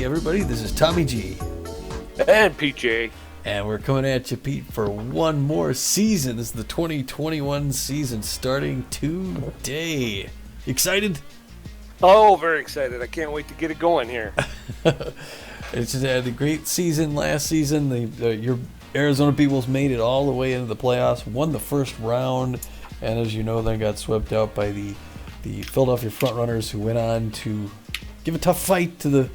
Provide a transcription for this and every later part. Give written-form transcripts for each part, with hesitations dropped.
everybody, this is Tommy G. And PJ. And we're coming at you, Pete, for one more season. This is the 2021 season starting today. Excited? Oh, very excited. I can't wait to get it going here. It's just had a great season last season. Your Arizona Beewolves made it all the way into the playoffs, won the first round, and as you know, then got swept out by the Philadelphia Frontrunners, who went on to give a tough fight to the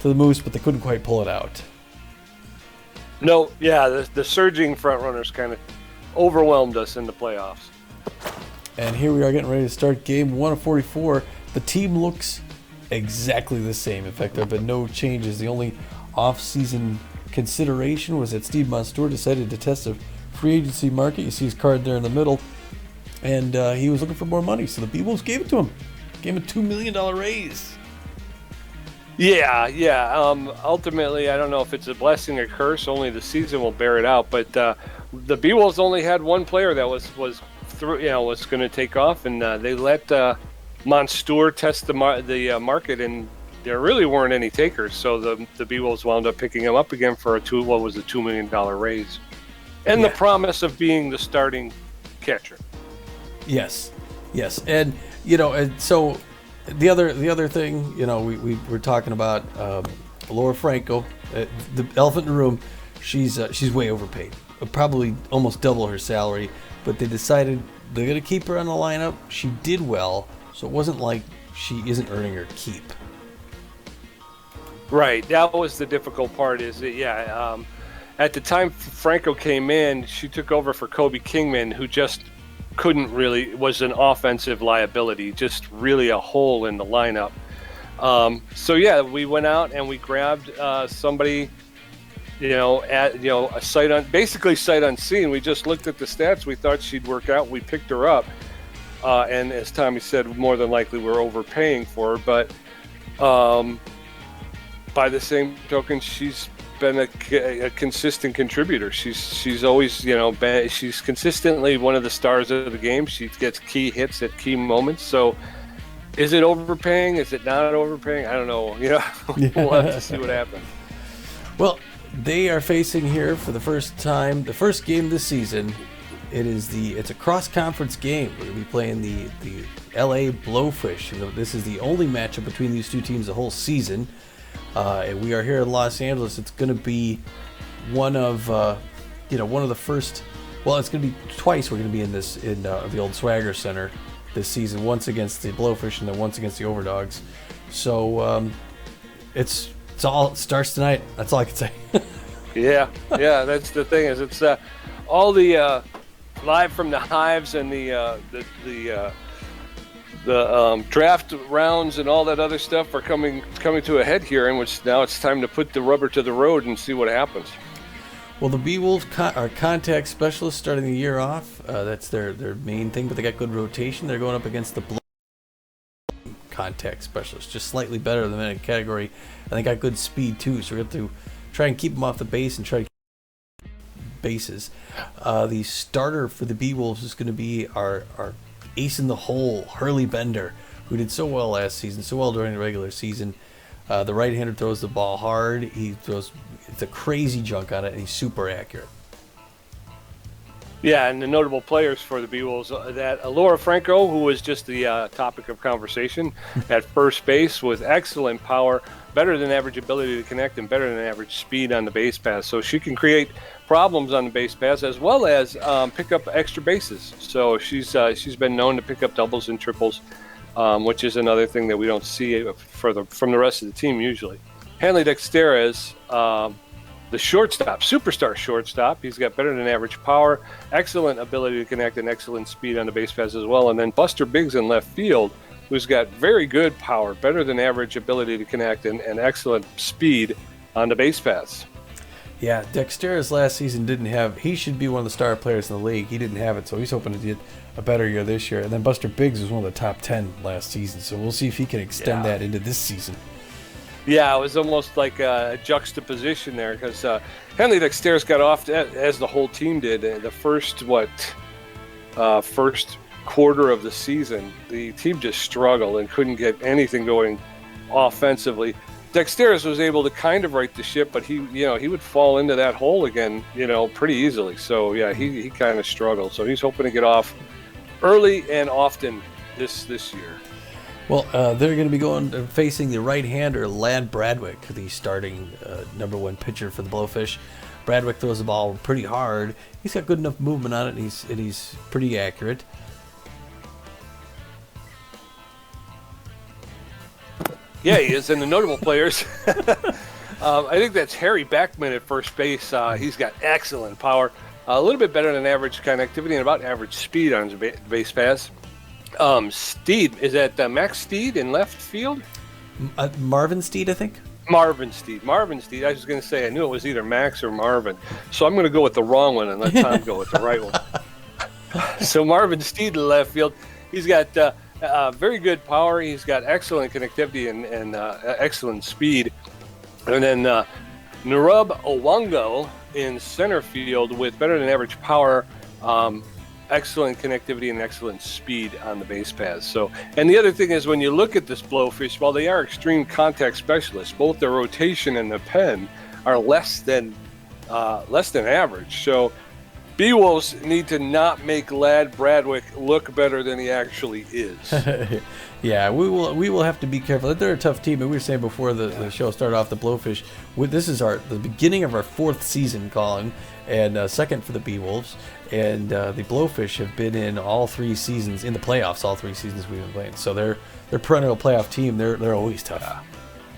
Moose, but they couldn't quite pull it out. No, yeah, the surging Frontrunners kind of overwhelmed us in the playoffs. And here we are getting ready to start game 1 of 44. The team looks exactly the same. In fact, there have been no changes. The only off-season consideration was that Steve Monstour decided to test the free agency market. You see his card there in the middle. And he was looking for more money, so the Beewolves gave it to him. Gave him a $2 million raise. Yeah. Ultimately, I don't know if it's a blessing or curse. Only the season will bear it out. But the Beewolves only had one player that was going to take off, and they let Monstour test the market, and there really weren't any takers. So the Beewolves wound up picking him up again for a $2 million raise, and the promise of being the starting catcher. Yes, and so the other thing, we were talking about Laura Franco, the elephant in the room. She's way overpaid, probably almost double her salary. But they decided they're going to keep her on the lineup. She did well, so it wasn't like she isn't earning her keep. Right, that was the difficult part. Is that at the time Franco came in, she took over for Kobe Kingman, who just was an offensive liability, just really a hole in the lineup. We went out and we grabbed somebody, sight unseen. We just looked at the stats. We thought she'd work out. We picked her up, and as Tommy said, more than likely we're overpaying for her. But by the same token, she's been a consistent contributor. She's always she's consistently one of the stars of the game. She gets key hits at key moments. So is it overpaying? Is it not overpaying? I don't know. We'll have to see what happens. Well, they are facing here for the first time, the first game this season. It's a cross-conference game. We're going to be playing the LA Blowfish. This is the only matchup between these two teams the whole season. And we are here in Los Angeles. It's going to be one of the first. Well, it's going to be twice. We're going to be in the old Swagger Center this season. Once against the Blowfish, and then once against the Overdogs. So it starts tonight. That's all I can say. Yeah. That's the thing. Is it's all the live from the hives and the draft rounds and all that other stuff are coming to a head here, in which now it's time to put the rubber to the road and see what happens. Well, the Beewolves are contact specialists starting the year off. That's their main thing, but they got good rotation. They're going up against the Blow contact specialists, just slightly better than in category, and they got good speed too. So we have to try and keep them off the base and try to keep bases. The starter for the Beewolves is going to be our ace in the hole, Hurley Bender, who did so well last season, so well during the regular season. The right-hander throws the ball hard. It's a crazy junk on it, and he's super accurate. Yeah, and the notable players for the Beewolves, that Laura Franco, who was just the topic of conversation at first base, with excellent power, better than average ability to connect, and better than average speed on the base pass. So she can create problems on the base pass as well as pick up extra bases. So she's been known to pick up doubles and triples, which is another thing that we don't see from the rest of the team usually. Hanley Dexterez, the shortstop, superstar shortstop. He's got better than average power, excellent ability to connect, and excellent speed on the base pass as well. And then Buster Biggs in left field, who's got very good power, better than average ability to connect, and excellent speed on the base pass. Yeah, Dexterez last season he should be one of the star players in the league. He didn't have it, so he's hoping to get a better year this year. And then Buster Biggs was one of the top 10 last season, so we'll see if he can extend that into this season. Yeah, it was almost like a juxtaposition there, because Hanley Dexterez got off, as the whole team did, the first quarter of the season. The team just struggled and couldn't get anything going offensively. Dexterous was able to kind of right the ship, but he would fall into that hole again, pretty easily. So yeah, he kind of struggled. So he's hoping to get off early and often this year. Well, they're going to be facing the right-hander Lad Bradwick, the starting number 1 pitcher for the Blowfish. Bradwick throws the ball pretty hard. He's got good enough movement on it, and he's pretty accurate. Yeah, he is. And the notable players, I think that's Harry Backman at first base. He's got excellent power, a little bit better than average connectivity and about average speed on his base pass. Steed, is that Max Steed in left field? Marvin Steed, I think. Marvin Steed. I was going to say, I knew it was either Max or Marvin. So I'm going to go with the wrong one and let Tom go with the right one. So Marvin Steed in left field. He's got very good power. He's got excellent connectivity and excellent speed. And then Narub Owango in center field with better than average power, excellent connectivity and excellent speed on the base paths. So, and the other thing is, when you look at this Blowfish, while they are extreme contact specialists, both their rotation and the pen are less than average. So Beewolves need to not make Lad Bradwick look better than he actually is. Yeah, we will have to be careful. They're a tough team, and we were saying before the show started off, the Blowfish. This is the beginning of our 4th season, Colin, and second for the Beewolves. And the Blowfish have been in all 3 seasons in the playoffs. All 3 seasons we've been playing, so they're perennial playoff team. They're always tough.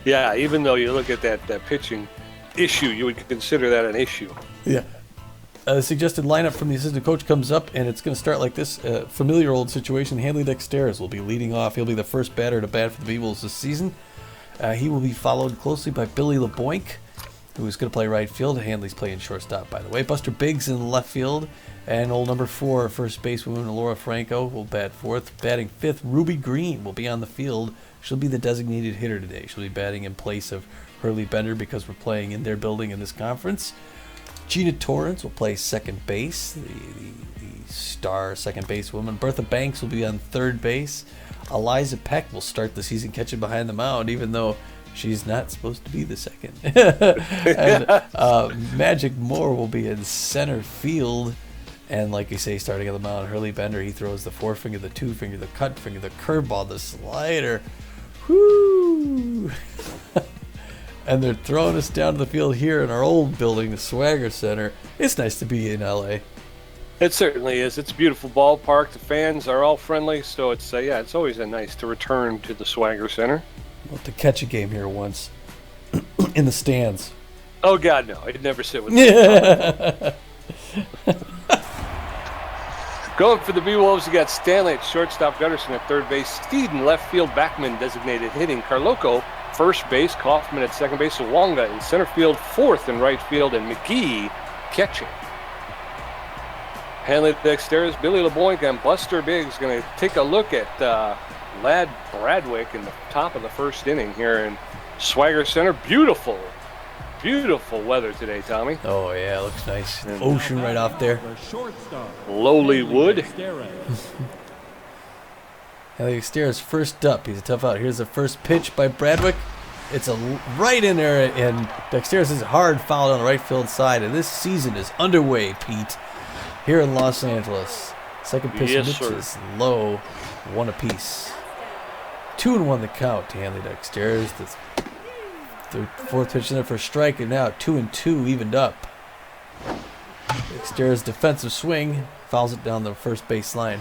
Yeah, even though you look at that pitching issue, you would consider that an issue. Yeah. The suggested lineup from the assistant coach comes up, and it's going to start like this. Familiar old situation. Hanley Dexterous will be leading off. He'll be the first batter to bat for the Beewolves this season. He will be followed closely by Billy LeBoink, who is going to play right field. Hanley's playing shortstop, by the way. Buster Biggs in left field. And old number 4, first basewoman Laura Franco will bat 4th. Batting 5th, Ruby Green will be on the field. She'll be the designated hitter today. She'll be batting in place of Hurley Bender because we're playing in their building in this conference. Gina Torrance will play second base, the star second base woman. Bertha Banks will be on third base. Eliza Peck will start the season catching behind the mound, even though she's not supposed to be the second. And Magic Moore will be in center field. And like you say, starting on the mound, Hurley Bender, he throws the 4-finger, the 2-finger, the cut finger, the curveball, the slider. Whoo! And they're throwing us down to the field here in our old building, the Swagger Center. It's nice to be in LA. It certainly is. It's a beautiful ballpark. The fans are all friendly, so it's it's always nice to return to the Swagger Center. Well, to catch a game here once in the stands. Oh God, no! I'd never sit with them. Going for the Beewolves, you got Stanley at shortstop, Gutterson at third base, Steed in left field, Backman designated hitting, Carloco first base, Kaufman at second base, Wonga in center field, 4th in right field, and McGee catching. Hanley Dexterous, Billy LeBoink, and Buster Biggs going to take a look at Lad Bradwick in the top of the first inning here in Swagger Center. Beautiful weather today, Tommy. Oh yeah, it looks nice. Ocean right off there. Lowly wood. Dexterous first up. He's a tough out. Here's the first pitch by Bradwick. It's right in there, and Dexterous is hard foul on the right field side. And this season is underway, Pete, here in Los Angeles. Second pitch misses low, 1 apiece. 2-1 the count to Hanley Dexterous. The 4th pitch in there for a strike, and now 2-2 evened up. Dexterous defensive swing fouls it down the first base line.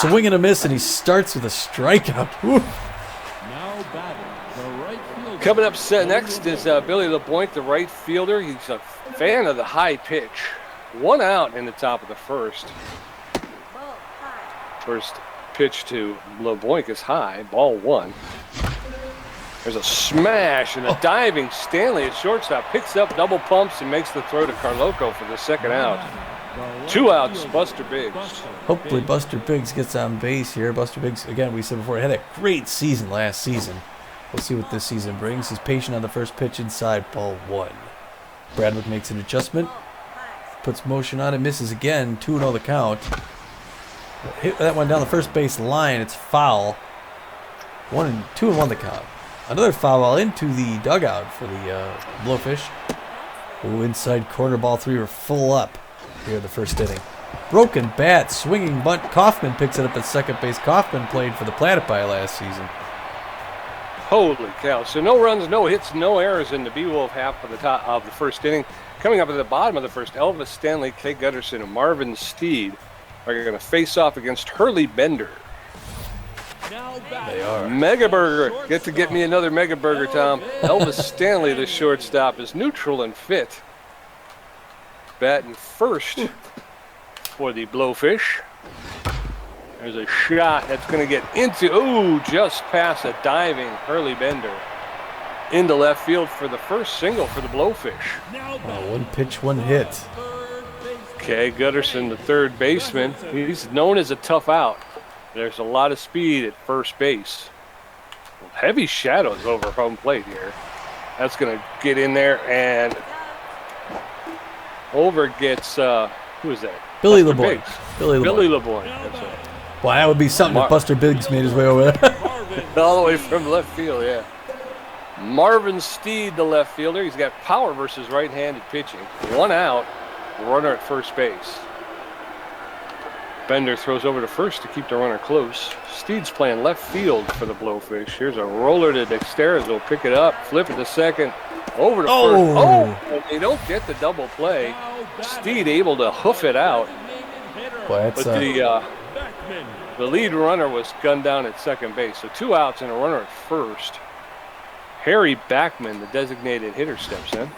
Swing and a miss, and he starts with a strikeout. Coming up next is Billy LeBoink, the right fielder. He's a fan of the high pitch. 1 out in the top of the first. First pitch to LeBoink is high, ball 1. There's a smash and a diving Stanley at shortstop. Picks up, double pumps, and makes the throw to Carloco for the second out. 2 outs, Buster Biggs. Hopefully Buster Biggs gets on base here. Buster Biggs, again, we said before, had a great season last season. We'll see what this season brings. He's patient on the first pitch inside, ball 1. Bradwick makes an adjustment. Puts motion on it, misses again. 2-0 the count. Hit that one down the first base line. It's foul. 2-1 the count. Another foul ball into the dugout for the Blowfish. Ooh, inside corner, ball 3 are full up here in the first inning. Broken bat, swinging bunt. Kaufman picks it up at second base. Kaufman played for the Platypi last season. Holy cow. So no runs, no hits, no errors in the Beewolf half of the top of the first inning. Coming up at the bottom of the first, Elvis Stanley, Kay Gutterson, and Marvin Steed are going to face off against Hurley Bender. They are. Mega Burger. Get me another Mega Burger, Tom. Elvis Stanley, the shortstop, is neutral and fit. Batting first for the Blowfish. There's a shot that's going to get into, just past a diving Hurley Bender into left field for the first single for the Blowfish. One pitch, one hit. Kay Gutterson, the third baseman. He's known as a tough out. There's a lot of speed at first base. Heavy shadows over home plate here. That's going to get in there, and over gets, who is that? Billy Buster LeBoy. Biggs. Billy Billy LeBoy. LeBoy. That's right. Well, that would be something if Buster Biggs made his way over there. All the way from left field, yeah. Marvin Steed, the left fielder. He's got power versus right-handed pitching. 1 out, runner at first base. Bender throws over to first to keep the runner close. Steed's playing left field for the Blowfish. Here's a roller to Dexteras. Will pick it up, flip it to second, over to first. Oh, and they don't get the double play. Steed able to hoof it out. Boy, that's, but the lead runner was gunned down at second base. So 2 outs and a runner at first. Harry Backman, the designated hitter, steps in.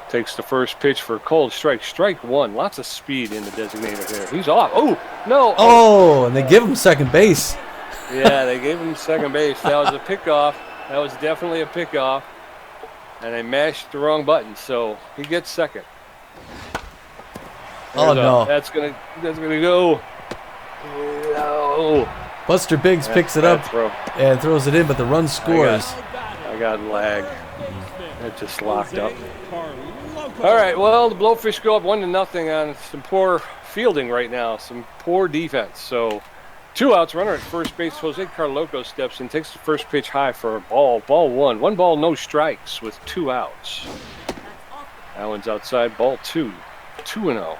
Takes the first pitch for a cold strike. Strike 1. Lots of speed in the designated hitter. He's off. Oh, no. Oh, and they give him second base. Yeah, they gave him second base. That was a pickoff. That was definitely a pickoff. And they mashed the wrong button, so he gets second. No. That's gonna go. No. Buster Biggs picks it up and throws it in, but the run scores. I got lag. It just locked up. All right, well, the Blowfish go up 1-0 on some poor fielding right now, some poor defense. So 2 outs, runner at first base. Jose Carloco steps in, takes the first pitch high for a ball. Ball 1. 1 ball, no strikes with 2 outs. That one's outside, ball 2. 2-0.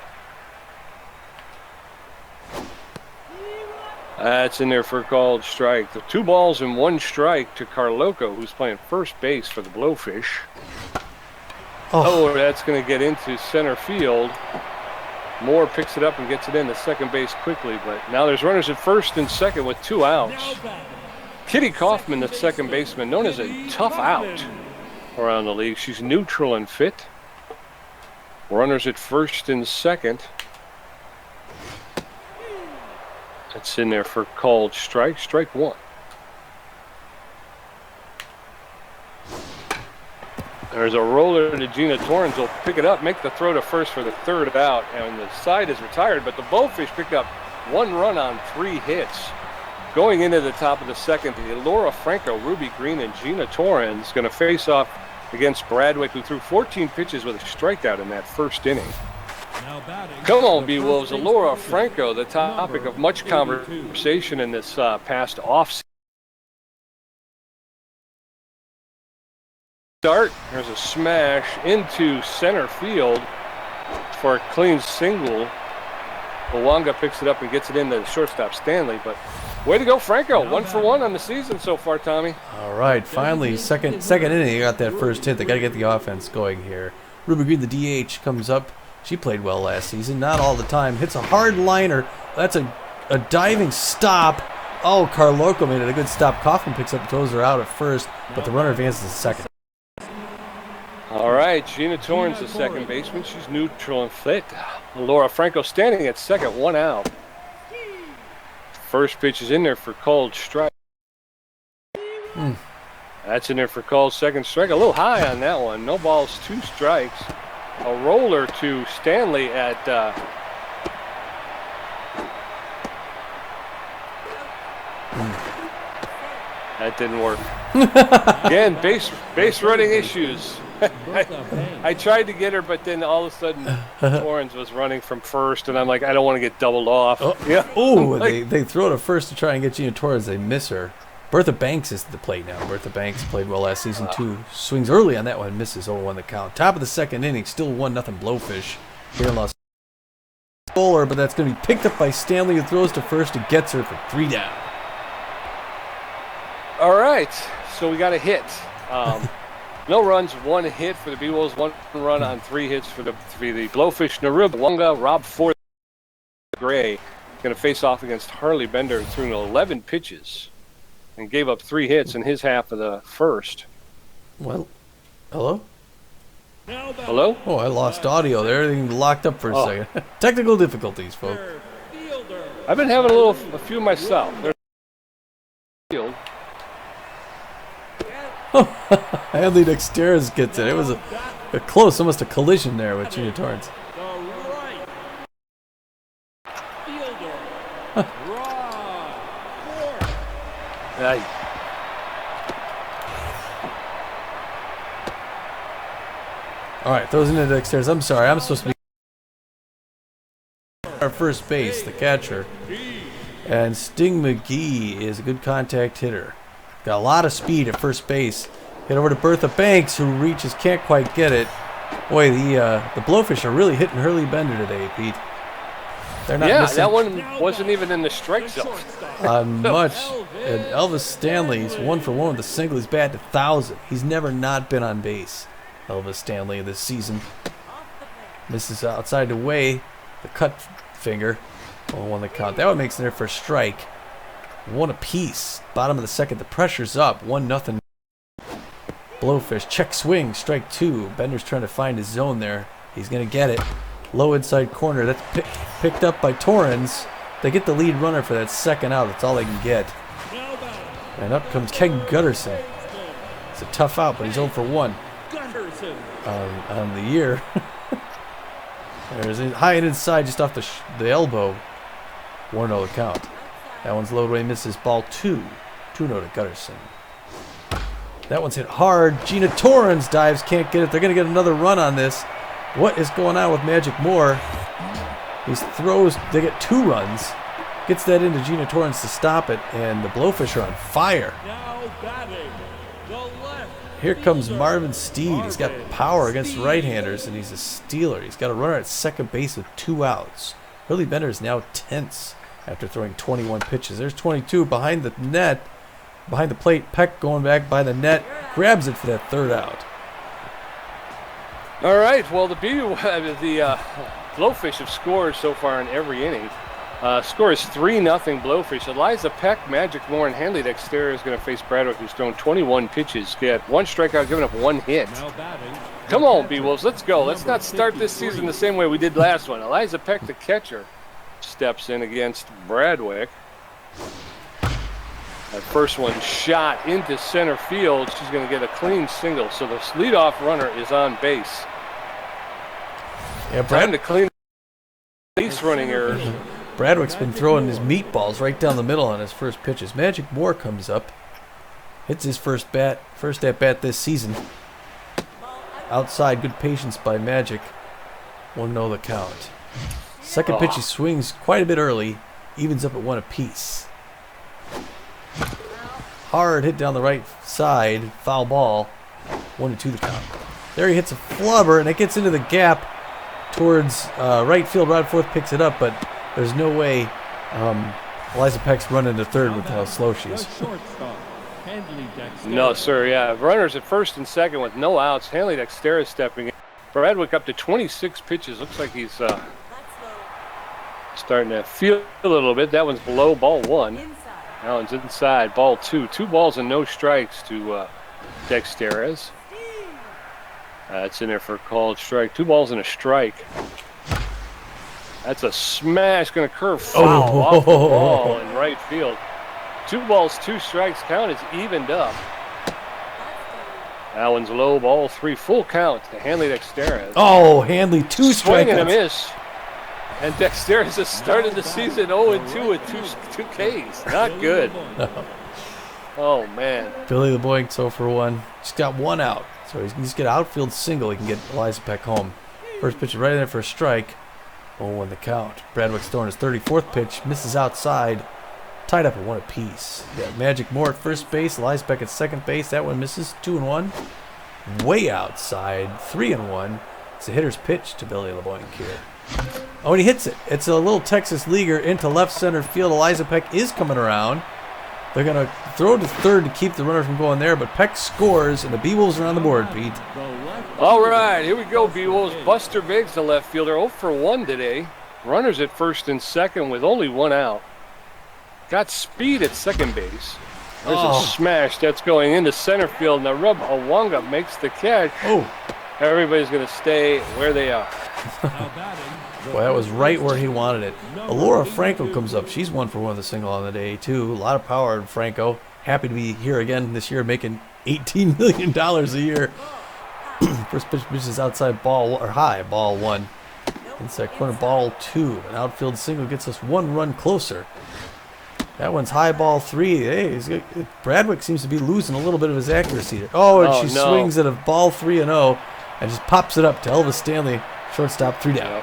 That's in there for a called strike. The 2 balls and 1 strike to Carloco, who's playing first base for the Blowfish. Oh, that's going to get into center field. Moore picks it up and gets it into second base quickly, but now there's runners at first and second with 2 outs. Kitty Kaufman, the second baseman, known as a tough out around the league. She's neutral and fit. Runners at first and second. That's in there for called strike. Strike 1. There's a roller to Gina Torrens. Will pick it up, make the throw to first for the 3rd out, and the side is retired. But the Blowfish picked up 1 run on 3 hits. Going into the top of the second, Laura Franco, Ruby Green, and Gina Torrens going to face off against Bradwick, who threw 14 pitches with a strikeout in that first inning. Come on, Beewolves. Laura Franco, the topic of much conversation in this past offseason. Start. There's a smash into center field for a clean single. Mwanga picks it up and gets it into the shortstop Stanley. But way to go, Franco. 1 for 1 on the season so far, Tommy. All right, finally, second inning, you got that first hit. They got to get the offense going here. Ruby Green, the DH, comes up. She played well last season, not all the time. Hits a hard liner. That's a diving stop. Oh, Carloco made it a good stop. Kaufman picks up and throws her out at first, but the runner advances to second. All right, Gina Torrens, the second baseman. She's neutral and fit. Laura Franco standing at second, 1 out. First pitch is in there for called strike. That's in there for called second strike. A little high on that one. No balls, 2 strikes. A roller to Stanley at that didn't work. Again, base running issues. I tried to get her, but then all of a sudden Torrens was running from first, and I'm like, I don't want to get doubled off. Yeah. Oh, they throw to first to try and get Gina Torrens. They miss her. Bertha Banks is at the plate now. Bertha Banks played well last season too. Swings early on that one, misses 0-1 the count. Top of the second inning, still 1-0 Blowfish here in Los Angeles. Bowler, but that's going to be picked up by Stanley, who throws to first and gets her for 3 down. All right, so we got a hit. No runs, 1 hit for the Beewolves, 1 run on 3 hits for the Blowfish. Narubwanga, Rob Forth, Gray, going to face off against Harley Bender, threw 11 pitches and gave up 3 hits in his half of the first. Well, hello? Hello? Oh, I lost audio there. Everything locked up for a second. Technical difficulties, folks. I've been having a few myself. There's field. Hadley Dexteris gets it. It was a close, almost a collision there with Gina Torrance. All right, throws into Dexteris. I'm sorry, I'm supposed to be our first base, the catcher. And Sting McGee is a good contact hitter. Got a lot of speed at first base. Hit over to Bertha Banks, who reaches, can't quite get it. Boy, the Blowfish are really hitting Hurley Bender today, Pete. They're not missing. That one wasn't even in the strike zone. On much. And Elvis Stanley's 1 for 1 with a single. He's batted 1,000. He's never not been on base. Elvis Stanley this season. Misses outside the way. The cut finger. 0-1 the count. That one makes it there for a strike. 1 apiece. Bottom of the second. The pressure's up. 1-0. Blowfish. Check swing. Strike 2. Bender's trying to find his zone there. He's going to get it. Low inside corner. That's picked up by Torrens. They get the lead runner for that second out. That's all they can get. And up comes Ken Gutterson. It's a tough out, but he's 0 for 1 on the year. There's a high and inside just off the elbow. 1-0 the count. That one's low away, misses ball 2. 2-0 to Gutterson. That one's hit hard. Gina Torrens dives, can't get it. They're going to get another run on this. What is going on with Magic Moore? He throws, they get 2 runs. Gets that into Gina Torrens to stop it, and the Blowfish are on fire. Here comes Marvin Steed. He's got power against right-handers, and he's a stealer. He's got a runner at second base with 2 outs. Hurley Bender is now tense after throwing 21 pitches. There's 22 behind the net, behind the plate. Peck going back by the net, grabs it for that 3rd out. All right, well, the Blowfish have scored so far in every inning. Score is 3-0 Blowfish. Eliza Peck, Magic Moore, and Hanley Dexter is going to face Bradwick, who's thrown 21 pitches, get 1 strikeout, giving up 1 hit. Come on, Beewolves, let's go. Let's not start this season the same way we did last one. Eliza Peck, the catcher, steps in against Bradwick. That first one shot into center field. She's going to get a clean single. So the leadoff runner is on base. Yeah, Time to clean base running errors. Bradwick's been throwing his meatballs right down the middle on his first pitches. Magic Moore comes up, hits his first at bat this season. Outside, good patience by Magic. 1-0 the count. Second pitch, he swings quite a bit early, evens up at 1 apiece. Hard hit down the right side, foul ball. 1-2 the count. There he hits a flubber, and it gets into the gap towards right field. Rod Forth picks it up, but there's no way Eliza Peck's running to third with how slow she is. No, sir, yeah. Runners at first and second with no outs. Hanley Dexter is stepping in. Bradwick up to 26 pitches. Looks like he's starting to feel a little bit. That one's below, ball 1. That one's inside, ball 2. 2 balls and no strikes to Dexteres. That's in there for a called strike. 2 balls and a strike. That's a smash, going to curve foul off the ball in right field. 2 balls, 2 strikes. Count is evened up. That one's low, ball 3. Full count to Hanley Dexteres. Oh, Hanley, 2 strikes. Swing and a miss. And Dexteres has started the season 0-2 with 2 Ks. Not good. No. Oh, man. Billy the Boink, 0 for 1. Just got 1 out. So he's going to get an outfield single. He can get Eliza Peck home. First pitch right in there for a strike. 0-1 the count. Bradwick's throwing his 34th pitch. Misses outside. tied up at 1 apiece. You got Magic Moore at first base, Liesbeck at second base. That one misses. 2-1. Way outside. 3-1. It's a hitter's pitch to Billy LeBoink here. Oh, and he hits it. It's a little Texas leaguer into left center field. Eliza Peck is coming around. They're going to throw to third to keep the runner from going there, but Peck scores, and the Beewolves are on the board, Pete. All right, here we go, Beewolves. Buster Biggs, the left fielder, 0 for 1 today. Runners at first and second with only 1 out. Got speed at second base. There's a smash that's going into center field. Narub Awanga makes the catch. Oh. Everybody's going to stay where they are. Boy, that was right where he wanted it. Alora Franco comes up. She's 1 for 1 with a single on the day, too. A lot of power in Franco. Happy to be here again this year, making $18 million a year. First pitch is outside ball, or high, ball 1. Inside corner, ball 2. An outfield single gets us 1 run closer. That one's high, ball 3. Hey, Bradwick seems to be losing a little bit of his accuracy there. Oh, and she swings at a ball 3-0 and just pops it up to Elvis Stanley, shortstop, 3 down.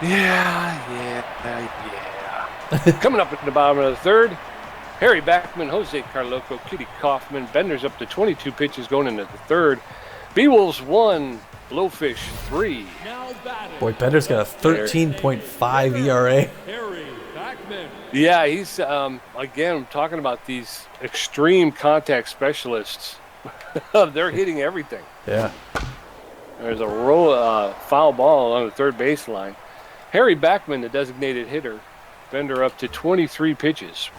Yeah. Coming up at the bottom of the third, Harry Backman, Jose Carloco, Kitty Kaufman. Bender's up to 22 pitches going into the third. Beewolves 1, Blowfish 3. Boy, Bender's got a 13.5 ERA. Yeah, he's, again, talking about these extreme contact specialists. They're hitting everything. Yeah. There's a foul ball along the third baseline. Harry Backman, the designated hitter. Bender up to 23 pitches.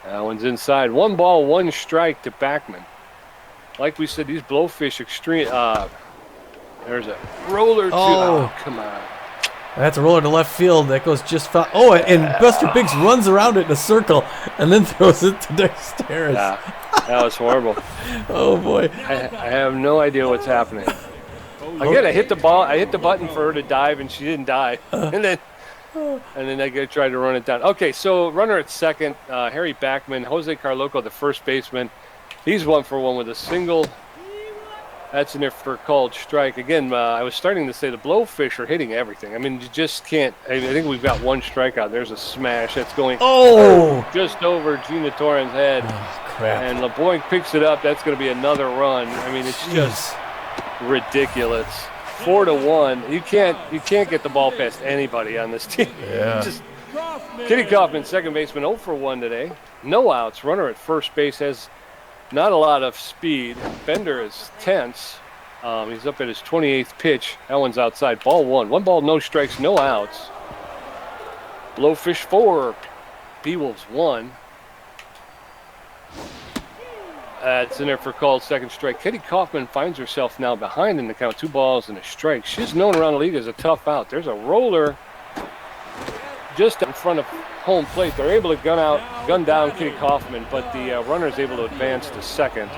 That one's inside. 1 ball, 1 strike to Backman. Like we said, these Blowfish extreme. There's a roller to. Oh, come on. That's a roller to left field. That goes just foul. Oh, and Buster Biggs runs around it in a circle and then throws it to Dexterous. Yeah, that was horrible. Oh, boy. I have no idea what's happening. Again, I hit the ball. I hit the button for her to dive, and she didn't dive. And then I tried to run it down. Okay, so runner at second, Harry Backman, Jose Carloco, the first baseman. He's 1 for 1 with a single. That's in there for a called strike. Again, I was starting to say the Blowfish are hitting everything. I mean, you just can't. I think we've got 1 strikeout. There's a smash that's going just over Gina Torren's head. Oh, crap. And LeBoink picks it up. That's going to be another run. I mean, it's just ridiculous. 4-1. You can't get the ball past anybody on this team. Yeah. Kitty Kaufman, second baseman, 0 for 1 today. No outs. Runner at first base has not a lot of speed. Bender is tense. He's up at his 28th pitch. That one's outside. Ball 1. 1 ball, no strikes, no outs. Blowfish 4. Beewolves 1. It's in there for called second strike. Kitty Kaufman finds herself now behind in the count. 2 balls and a strike. She's known around the league as a tough out. There's a roller just in front of home plate. They're able to gun down Kitty Kaufman, but the runner is able to advance to second.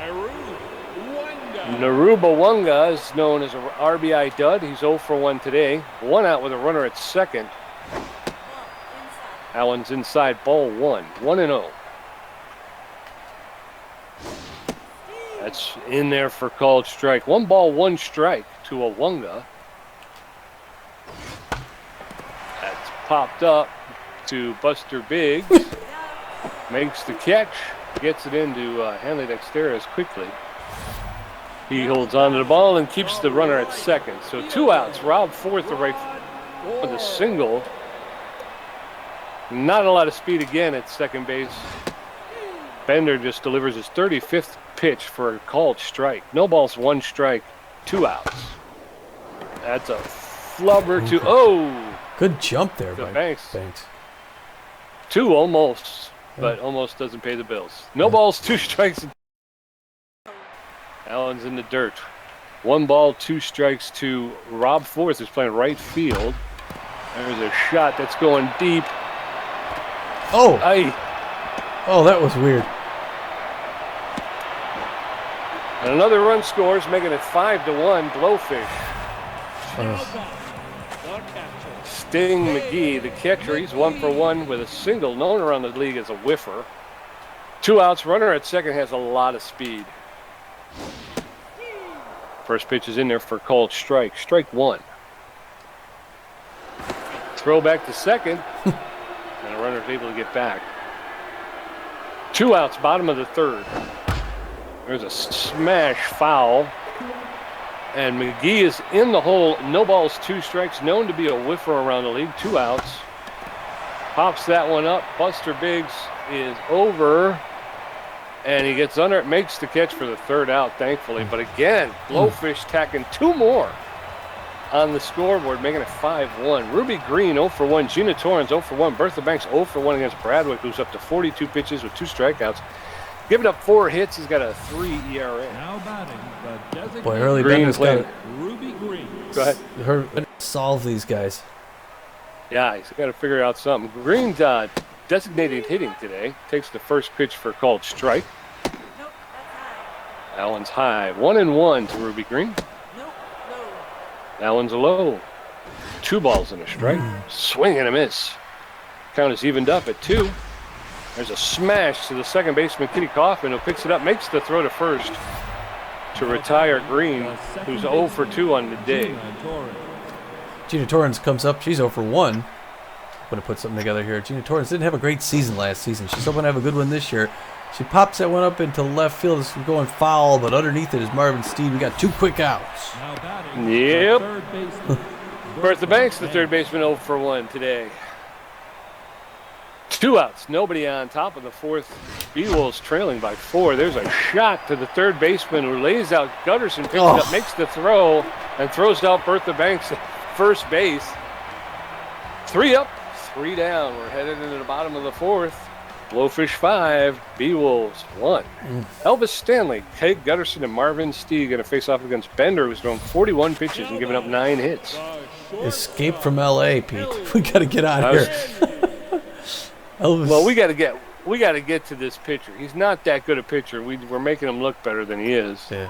Naruba Wanga is known as an RBI dud. He's 0 for 1 today. 1 out with a runner at second. That one's inside, ball 1. 1-0. That's in there for called strike. 1 ball, 1 strike to Awanga. That's popped up to Buster Biggs. Makes the catch. Gets it into Hanley Dexterous quickly. He holds on to the ball and keeps the runner at second. So 2 outs. Rob Forth the right with a single. Not a lot of speed again at second base. Bender just delivers his 35th pitch for a called strike. No balls, 1 strike, 2 outs. That's a flubber to good jump there by Banks. 2 almost, but almost doesn't pay the bills. No balls, 2 strikes. Allen's in the dirt. 1 ball, 2 strikes to Rob Forth, who's playing right field. There's a shot that's going deep. Oh, that was weird. And another run scores, making it 5-1. Blowfish. Sting McGee, the catcher, he's 1 for 1 with a single, known around the league as a whiffer. 2 outs. Runner at second has a lot of speed. First pitch is in there for called strike. Strike 1. Throw back to second. And the runner's able to get back. 2 outs, bottom of the third. There's a smash foul. And McGee is in the hole. No balls, 2 strikes. Known to be a whiffer around the league. 2 outs. Pops that one up. Buster Biggs is over. And he gets under it. Makes the catch for the 3rd out, thankfully. But again, Blowfish tacking 2 more on the scoreboard, making it 5-1. Ruby Green 0 for 1. Gina Torrens 0 for 1. Bertha Banks 0 for 1 against Bradwick, who's up to 42 pitches with 2 strikeouts. Giving up 4 hits. He's got a 3 ERA. Now batting the designated Boy, early Bender's got Ruby Green. Go ahead. her solve these guys. Yeah, he's got to figure out something. Green's designated hitting today. Takes the first pitch for a called strike. Nope, that's high. That one's high. 1-1 to Ruby Green. Nope, low. That one's a low. 2 balls and a strike. Swing and a miss. Count is evened up at 2. There's a smash to the second baseman, Kitty Kaufman, who picks it up, makes the throw to first to retire Green, who's 0 for 2 on the day. Gina Torrens comes up. She's 0 for 1. I'm going to put something together here. Gina Torrens didn't have a great season last season. She's hoping to have a good one this year. She pops that one up into left field. It's going foul, but underneath it is Marvin Steed. We got 2 quick outs. Now batting Yep. the third baseman, Bertha Banks, the third baseman, 0 for 1 today. 2 outs, nobody on top of the 4th. Beewolves trailing by 4. There's a shot to the third baseman who lays out Gutterson, picks it up, makes the throw, and throws out Bertha Banks at first base. 3 up, 3 down. We're headed into the bottom of the 4th. Blowfish 5, Beewolves 1. Elvis Stanley, Kate Gutterson, and Marvin Steed going to face off against Bender, who's thrown 41 pitches and given up 9 hits. Escape from L.A., Pete. We got to get out of here. Elvis. Well, we got to get to this pitcher. He's not that good a pitcher. We're making him look better than he is. Yeah.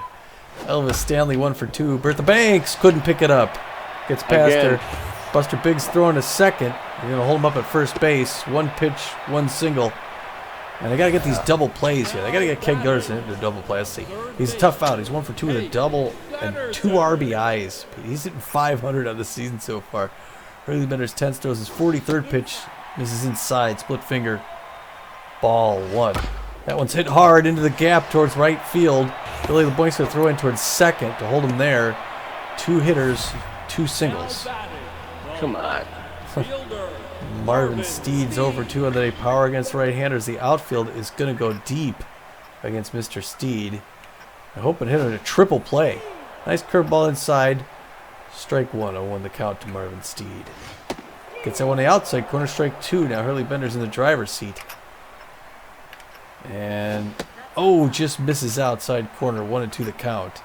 Elvis Stanley 1 for 2. Bertha Banks couldn't pick it up. Gets past Again. her. Buster Biggs throwing a second. You're going to hold him up at first base. 1 pitch, 1 single. And they got to get these double plays here. They got to get Keg Gutterson into a double play. Let's see. He's a tough out. He's 1 for 2 with a double and 2 RBIs. He's hitting 500 on the season so far. Hurley Bender's 10th throws his 43rd pitch. Misses inside, split finger, ball 1. That one's hit hard into the gap towards right field. Billy LeBlanc's going to throw in towards second to hold him there. 2 hitters, 2 singles. Come on. Marvin Steed's over 2 on the day. Power against right-handers. The outfield is going to go deep against Mr. Steed. I hope it hit a triple play. Nice curveball inside. Strike 1. 0-1 the count to Marvin Steed. Gets that one on the outside corner, strike 2. Now Hurley Bender's in the driver's seat. And, just misses outside corner. 1-2 the count.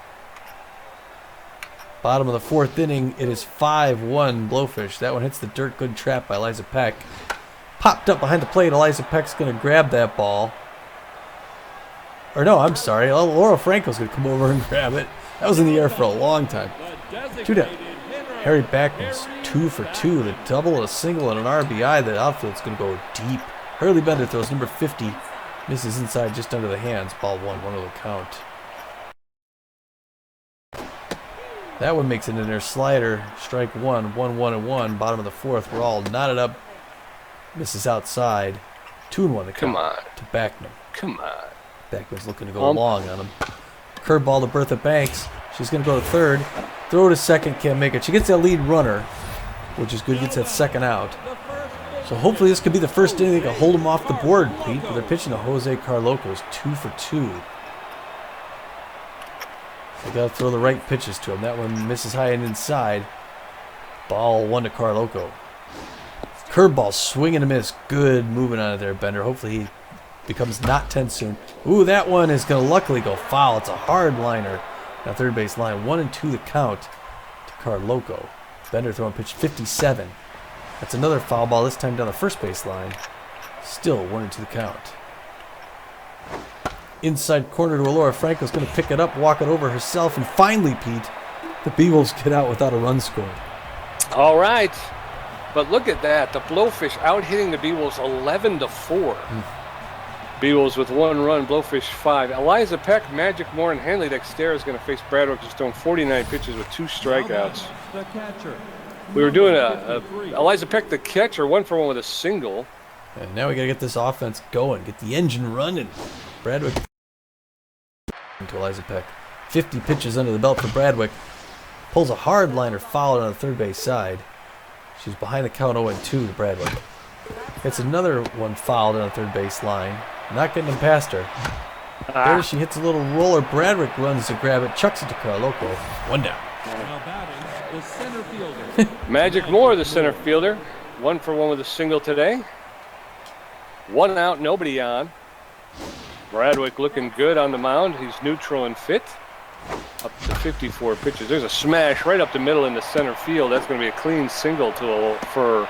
Bottom of the 4th inning, it is 5-1 Blowfish. That one hits the dirt. Good trap by Eliza Peck. Popped up behind the plate. Eliza Peck's going to grab that ball. Or no, I'm sorry. Laura Franco's going to come over and grab it. That was in the air for a long time. 2 down. Harry Backman's 2 for 2, the double, a single, and an RBI. The outfield's going to go deep. Hurley Bender throws number 50, misses inside just under the hands. Ball 1, 1 the count. That one makes it in there. Slider, strike 1, 1-1-1. Bottom of the 4th, we're all knotted up. Misses outside. 2-1 the count. Come on. To Backman. Come on. Backman's looking to go long on him. Curveball to Bertha Banks. She's going to go to third. Throw to second, can't make it. She gets that lead runner, which is good. Gets that second out. So hopefully this could be the first inning they can hold him off the board, Pete. But they're pitching to Jose Carlocos, 2 for 2. They got to throw the right pitches to him. That one misses high and inside. Ball 1 to Carloco. Curveball, swing and a miss. Good moving on it there, Bender. Hopefully he becomes not 10 soon. Ooh, that one is going to luckily go foul. It's a hard liner. Now third base line, 1-2 the count to Carloco. Bender throwing pitch 57. That's another foul ball, this time down the first base line. Still 1-2 the count. Inside corner to Alora Franco's going to pick it up, walk it over herself, and finally, Pete, the Beewolves get out without a run scored. All right. But look at that. The Blowfish out hitting the Beewolves 11-4. Beewolves with 1 run, Blowfish 5. Eliza Peck, Magic Moore, and Hanley Dexter is going to face Bradwick, who's thrown 49 pitches with 2 strikeouts. The catcher. We were doing Eliza Peck, the catcher, 1 for 1 with a single. And now we got to get this offense going. Get the engine running. Bradwick to Eliza Peck. 50 pitches under the belt for Bradwick. Pulls a hard liner foul on the third base side. She's behind the count 0-2 to Bradwick. Hits another one fouled on the third base line. Not getting him past her. There she hits a little roller. Bradwick runs to grab it, chucks it to Carloco. One down. Now batting, the center fielder. Magic Moore, the center fielder. 1 for 1 with a single today. 1 out, nobody on. Bradwick looking good on the mound. He's neutral and fit. Up to 54 pitches. There's a smash right up the middle in the center field. That's going to be a clean single for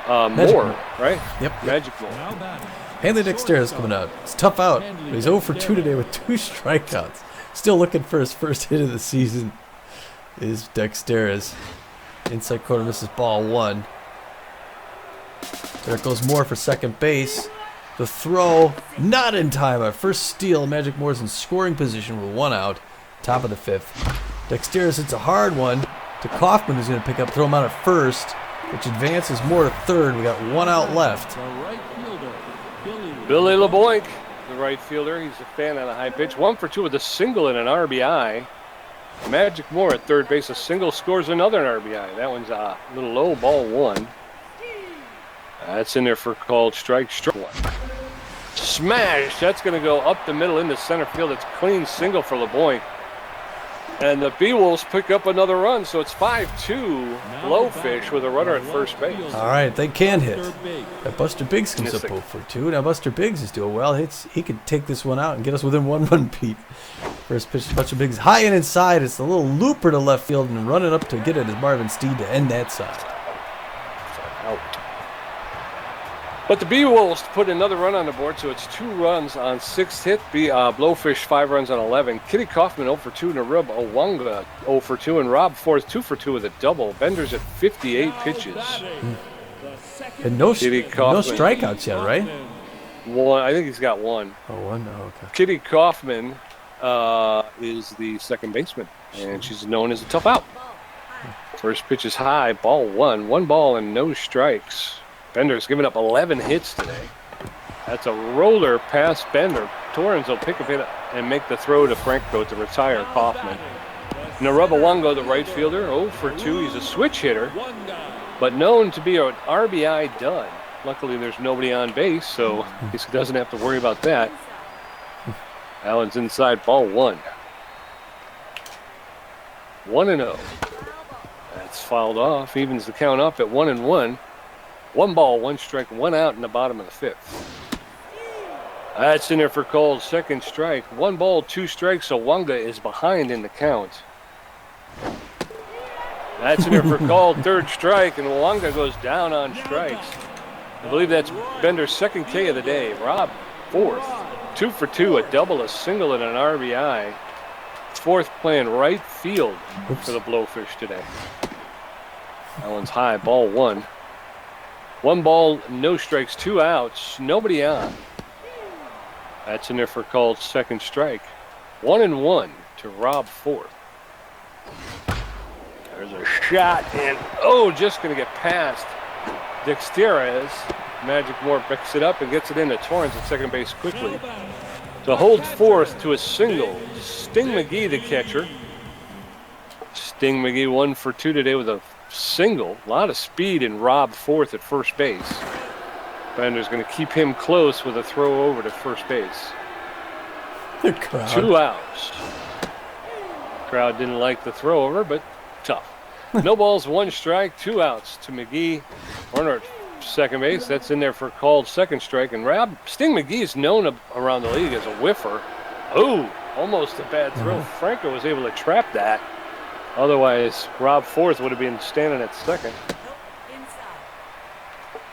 Moore, right? Yep. Magic Moore. Now batting. Hanley Dexter's coming out. It's tough out, but he's 0 for 2 today with 2 strikeouts. Still looking for his first hit of the season is Dexter's. Inside corner misses ball 1. There goes Moore for second base. The throw, not in time. Our first steal. Magic Moore's in scoring position with 1 out. Top of the 5th. Dexter's hits a hard one to Kaufman, who's going to pick up, throw him out at first, which advances Moore to third. We got 1 out left. The right fielder, Billy LeBoink, the right fielder. He's a fan on a high pitch. 1 for 2 with a single and an RBI. Magic Moore at third base. A single scores another RBI. That one's a little low, ball 1. That's in there for called strike 1. Smash. That's going to go up the middle into center field. It's clean single for LeBoink. And the Beewolves pick up another run, so it's 5-2. Blowfish with a runner at first base. All right, they can hit. third base. Buster Biggs comes up 0 for 2. Now Buster Biggs is doing well. He could take this one out and get us within 1 run, Pete. First pitch to Buster Biggs. High and inside. It's a little looper to left field, and running up to get it is Marvin Steed to end that side. Out. But the Beewolves put another run on the board, so it's 2 runs on 6th hit. Blowfish 5 runs on 11. Kitty Kaufman 0 for 2, Narub Owanga 0 for 2, and Rob Forth 2 for 2 with a double. Bender's at 58 pitches. And no Kitty strikeouts yet, right? 1, I think he's got 1. Oh, 1? Oh, okay. Kitty Kaufman is the second baseman, and she's known as a tough out. First pitch is high, ball 1. 1 ball and no strikes. Bender's given up 11 hits today. That's a roller past Bender. Torrens will pick up it and make the throw to Franco to retire Kaufman. Narubawango, the right fielder, 0 for 2. He's a switch hitter, but known to be an RBI dud. Luckily, there's nobody on base, so he doesn't have to worry about that. Allen's inside, ball 1. 1-0. That's fouled off. Evens the count up at 1-1. 1 ball, 1 strike, 1 out in the bottom of the 5th. That's in there for Cole's second strike. 1 ball, 2 strikes, so Wanga is behind in the count. That's in there for Cole, third strike, and Wanga goes down on strikes. I believe that's Bender's second K of the day. Rob Forth, 2 for 2, a double, a single, and an RBI. Forth playing right field for the Blowfish today. That one's high, ball 1. 1 ball, no strikes, 2 outs, nobody on. That's in there for called second strike. 1-1 to Rob Forth. There's a shot, and just going to get past Dexterez. Magic Moore picks it up and gets it into Torrens at second base quickly. To hold Forth to a single. Sting McGee, the catcher. Sting McGee 1 for 2 today with a single. A lot of speed in Rob Forth at first base. Bender's going to keep him close with a throw over to first base. The crowd. 2 outs. Crowd didn't like the throw over, but tough. No balls, 1 strike, 2 outs to McGee. Runner at second base. That's in there for called second strike. And Sting McGee is known around the league as a whiffer. Almost a bad throw. Franco was able to trap that. Otherwise, Rob Forth would have been standing at second.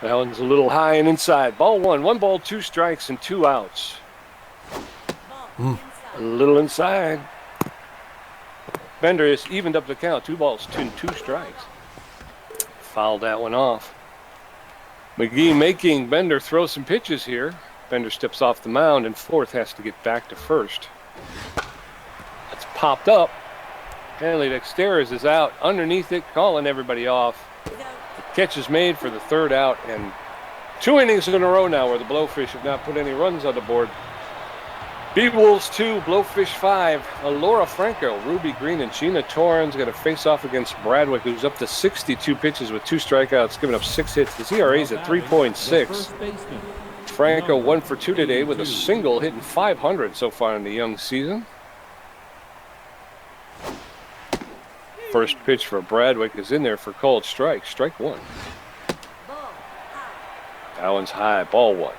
That one's a little high and inside. Ball 1. 1 ball, 2 strikes, and 2 outs. A little inside. Bender has evened up the count. 2 balls, 2 strikes. Fouled that one off. McGee making Bender throw some pitches here. Bender steps off the mound, and Forth has to get back to first. That's popped up. Hanley Dexterez is out underneath it, calling everybody off. The catch is made for the 3rd out, and 2 innings in a row now where the Blowfish have not put any runs on the board. Beewolves 2, Blowfish 5. Laura Franco, Ruby Green, and Gina Torrens going to face off against Bradwick, who's up to 62 pitches with 2 strikeouts, giving up 6 hits. His ERA is at 3.6. Franco 1 for 2 today with a single, hitting .500 so far in the young season. First pitch for Bradwick is in there for called strike. Strike 1. That one's high. Ball 1.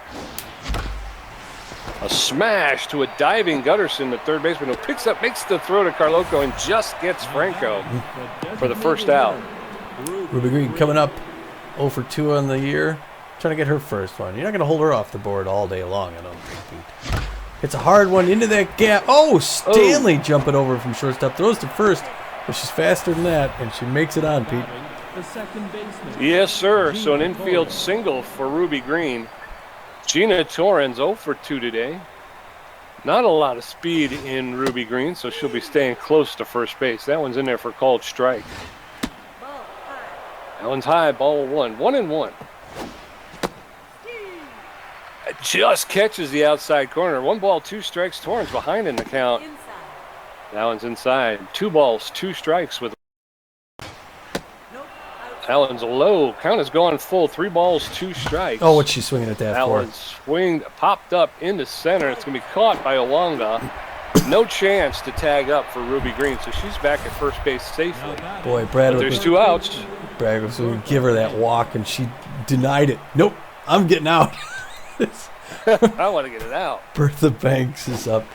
A smash to a diving Gutterson, the third baseman, who picks up, makes the throw to Carloco, and just gets Franco for the first out. Ruby Green coming up 0 for 2 on the year. Trying to get her first one. You're not going to hold her off the board all day long, I don't think, Pete. It's a hard one into that gap. Oh, Stanley jumping over from shortstop. Throws to first, but she's faster than that, and she makes it on, Pete. Yes, sir. So an infield single for Ruby Green. Gina Torrens 0 for 2 today. Not a lot of speed in Ruby Green, so she'll be staying close to first base. That one's in there for called strike. That one's high. Ball 1. 1-1. It just catches the outside corner. 1 ball, 2 strikes. Torrens behind in the count. That one's inside. 2 balls, 2 strikes with. That one's low. Count is going full. 3 balls, 2 strikes. Oh, what's she swinging at that for? That one swinged, popped up into center. It's going to be caught by Owanga. No chance to tag up for Ruby Green, so she's back at first base safely. Boy, Bradwick. There's 2 outs. Bradwick was going to give her that walk, and she denied it. Nope, I'm getting out. I want to get it out. Bertha Banks is up.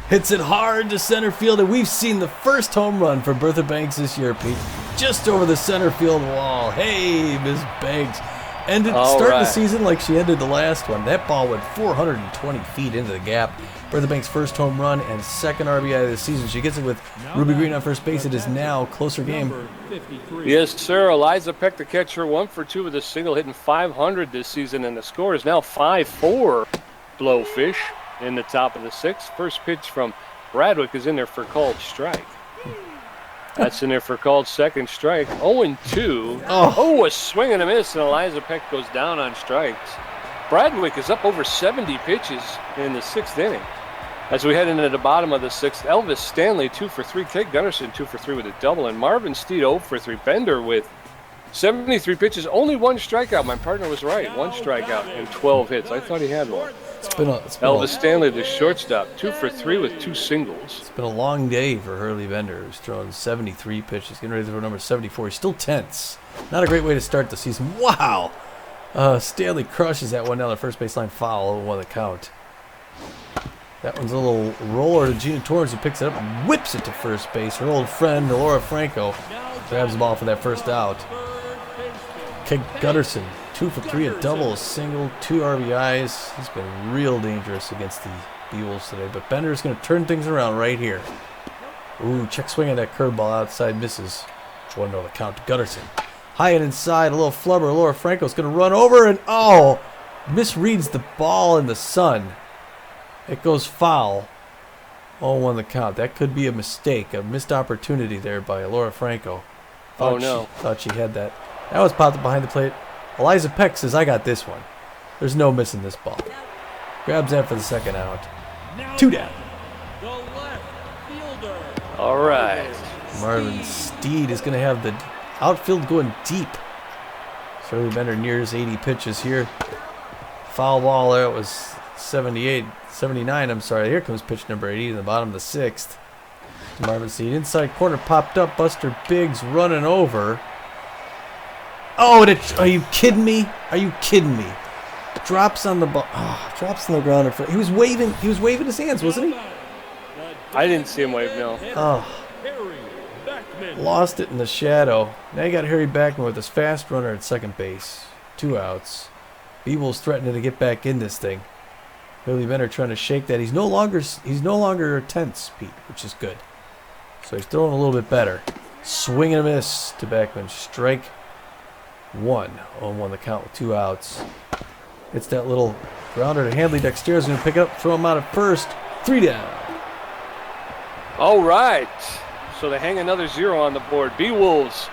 Hits it hard to center field, and we've seen the first home run for Bertha Banks this year, Pete. Just over the center field wall. Hey, Miss Banks. Ended starting the season like she ended the last one. That ball went 420 feet into the gap. Bertha Banks' first home run and second RBI of the season. She gets it with Ruby Green on first base. It is now closer game. Yes, sir. Eliza Peck, the catcher, 1 for 2 with a single, hitting .500 this season, and the score is now 5-4. Blowfish in the top of the 6th. First pitch from Bradwick is in there for called strike. That's in there for called second strike. 0-2. Oh, a swing and a miss, and Eliza Peck goes down on strikes. Bradwick is up over 70 pitches in the 6th inning. As we head into the bottom of the 6th, Elvis Stanley 2 for 3. Kate Gunnarsson 2 for 3 with a double, and Marvin Steed 0 for 3. Bender with 73 pitches, only 1 strikeout. My partner was right. 1 strikeout and 12 hits. I thought he had one. Elvis Stanley, the shortstop, 2 for 3 with 2 singles. It's been a long day for Hurley Bender, who's thrown 73 pitches, getting ready to throw number 74. He's still tense. Not a great way to start the season. Wow! Stanley crushes that one down the first baseline foul, 0-1 the count. That one's a little roller to Gina Torrens, who picks it up and whips it to first base. Her old friend, Laura Franco, grabs the ball for that first out. Kate Gutterson, 2 for 3, a double, a single, 2 RBIs. He's been real dangerous against the Beewolves today, but Bender's going to turn things around right here. Ooh, check swing on that curveball outside, misses. 1-0 the count to Gutterson. High and inside, a little flubber. Laura Franco's going to run over and, misreads the ball in the sun. It goes foul. 0-1 the count. That could be a mistake, a missed opportunity there by Laura Franco. Thought she had that. That was popped up behind the plate. Eliza Peck says, I got this one. There's no missing this ball. Grabs that for the second out. 2 down. The left fielder. All right. Marvin Steed is going to have the outfield going deep. Shirley Bender nears 80 pitches here. Foul ball there. It was 79, I'm sorry. Here comes pitch number 80 in the bottom of the 6th. Marvin Steed. Inside corner popped up. Buster Biggs running over. Oh, are you kidding me? Are you kidding me? Drops on the ball. Drops on the ground in front. He was waving his hands, wasn't he? I didn't see him wave, no. Lost it in the shadow. Now you got Harry Backman with his fast runner at second base. 2 outs. Beewolves threatening to get back in this thing. Billy Bender trying to shake that. He's no longer tense, Pete, which is good. So he's throwing a little bit better. Swing and a miss to Backman. Strike 1 on 1 the count with 2 outs. It's that little grounder to Handley. Dexter's going to pick it up, throw him out at first. 3 down. All right. So they hang another 0 on the board. Beewolves,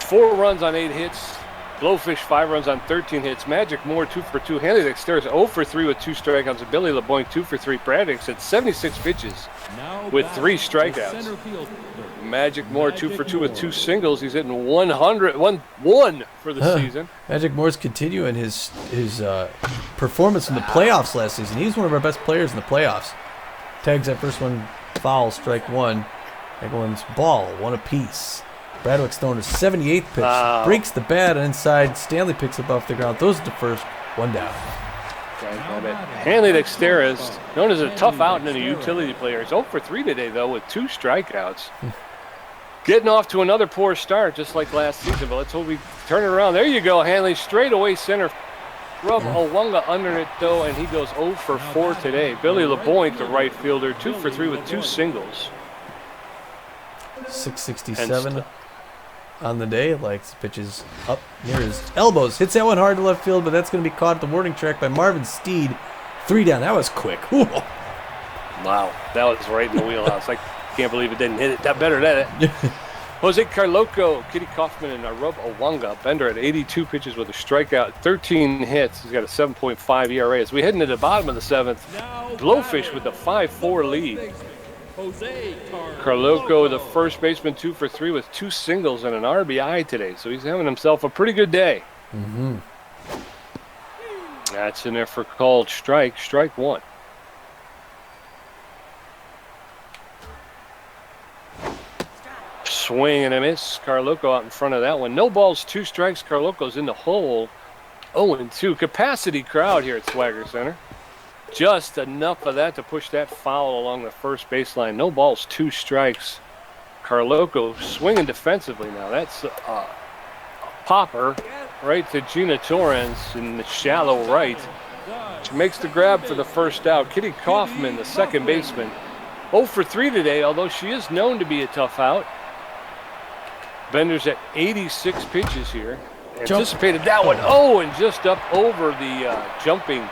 4 runs on 8 hits. Blowfish 5 runs on 13 hits. Magic Moore 2 for 2. Hanley Dexter's 0 for 3 with 2 strikeouts. And Billy LeBoink 2 for 3. Braddock's at 76 pitches with 3 strikeouts. Magic Moore 2 for 2 with 2 singles. He's hitting 1 for the season. Magic Moore's continuing his performance in the playoffs last season. He's one of our best players in the playoffs. Tags that first one foul, strike 1. That one's ball, 1 apiece. Bradwick's throwing his 78th pitch. Breaks the bat inside. Stanley picks it off the ground. Throws it to first. 1 down. Hanley Dexter is known as a tough out and a utility player. He's 0 for 3 today, though, with 2 strikeouts. Getting off to another poor start, just like last season, but let's hope we turn it around. There you go, Hanley. Straight away center. Rub Owunga under it, though, and he goes 0 for 4 today. Billy LeBoink, the right fielder, 2 for 3 with 2 singles. 667 on the day. Likes pitches up near his elbows. Hits that one hard to left field, but that's going to be caught at the warning track by Marvin Steed. 3 down. That was quick. Ooh. Wow, that was right in the wheelhouse. I can't believe it didn't hit it. That better than it. Jose Carloco, Kitty Kaufman, and Arub Owunga. Bender at 82 pitches with a strikeout, 13 hits. He's got a 7.5 ERA. As we head into the bottom of the 7th, Blowfish with a 5-4 lead. Carloco, the first baseman, 2 for 3 with 2 singles and an RBI today. So he's having himself a pretty good day. That's in there for called strike. Strike 1. Swing and a miss. Carloco out in front of that one. No balls, 2 strikes. Carloco's in the hole. 0-2. Capacity crowd here at Swagger Center. Just enough of that to push that foul along the first baseline. No balls, 2 strikes. Carloco swinging defensively now. That's a popper right to Gina Torrens in the shallow right. She makes the grab for the first out. Kitty Kaufman, the second baseman, 0 for 3 today, although she is known to be a tough out. Bender's at 86 pitches here. Anticipated that one. Oh, and just up over the jumping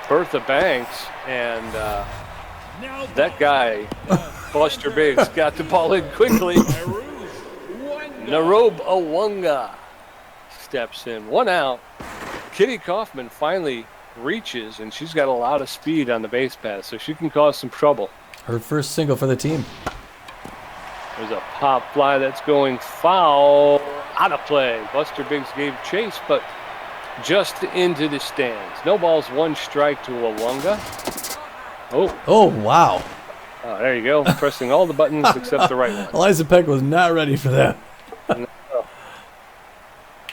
Bertha Banks, and that guy, Buster Biggs, got the ball in quickly. Narob Owunga steps in. 1 out. Kitty Kaufman finally reaches, and she's got a lot of speed on the base pass, so she can cause some trouble. Her first single for the team. There's a pop fly that's going foul. Out of play. Buster Biggs gave chase, but just into the stands. No balls, 1 strike to Owunga. Oh, wow. Oh, there you go. Pressing all the buttons except the right one. Eliza Peck was not ready for that. No.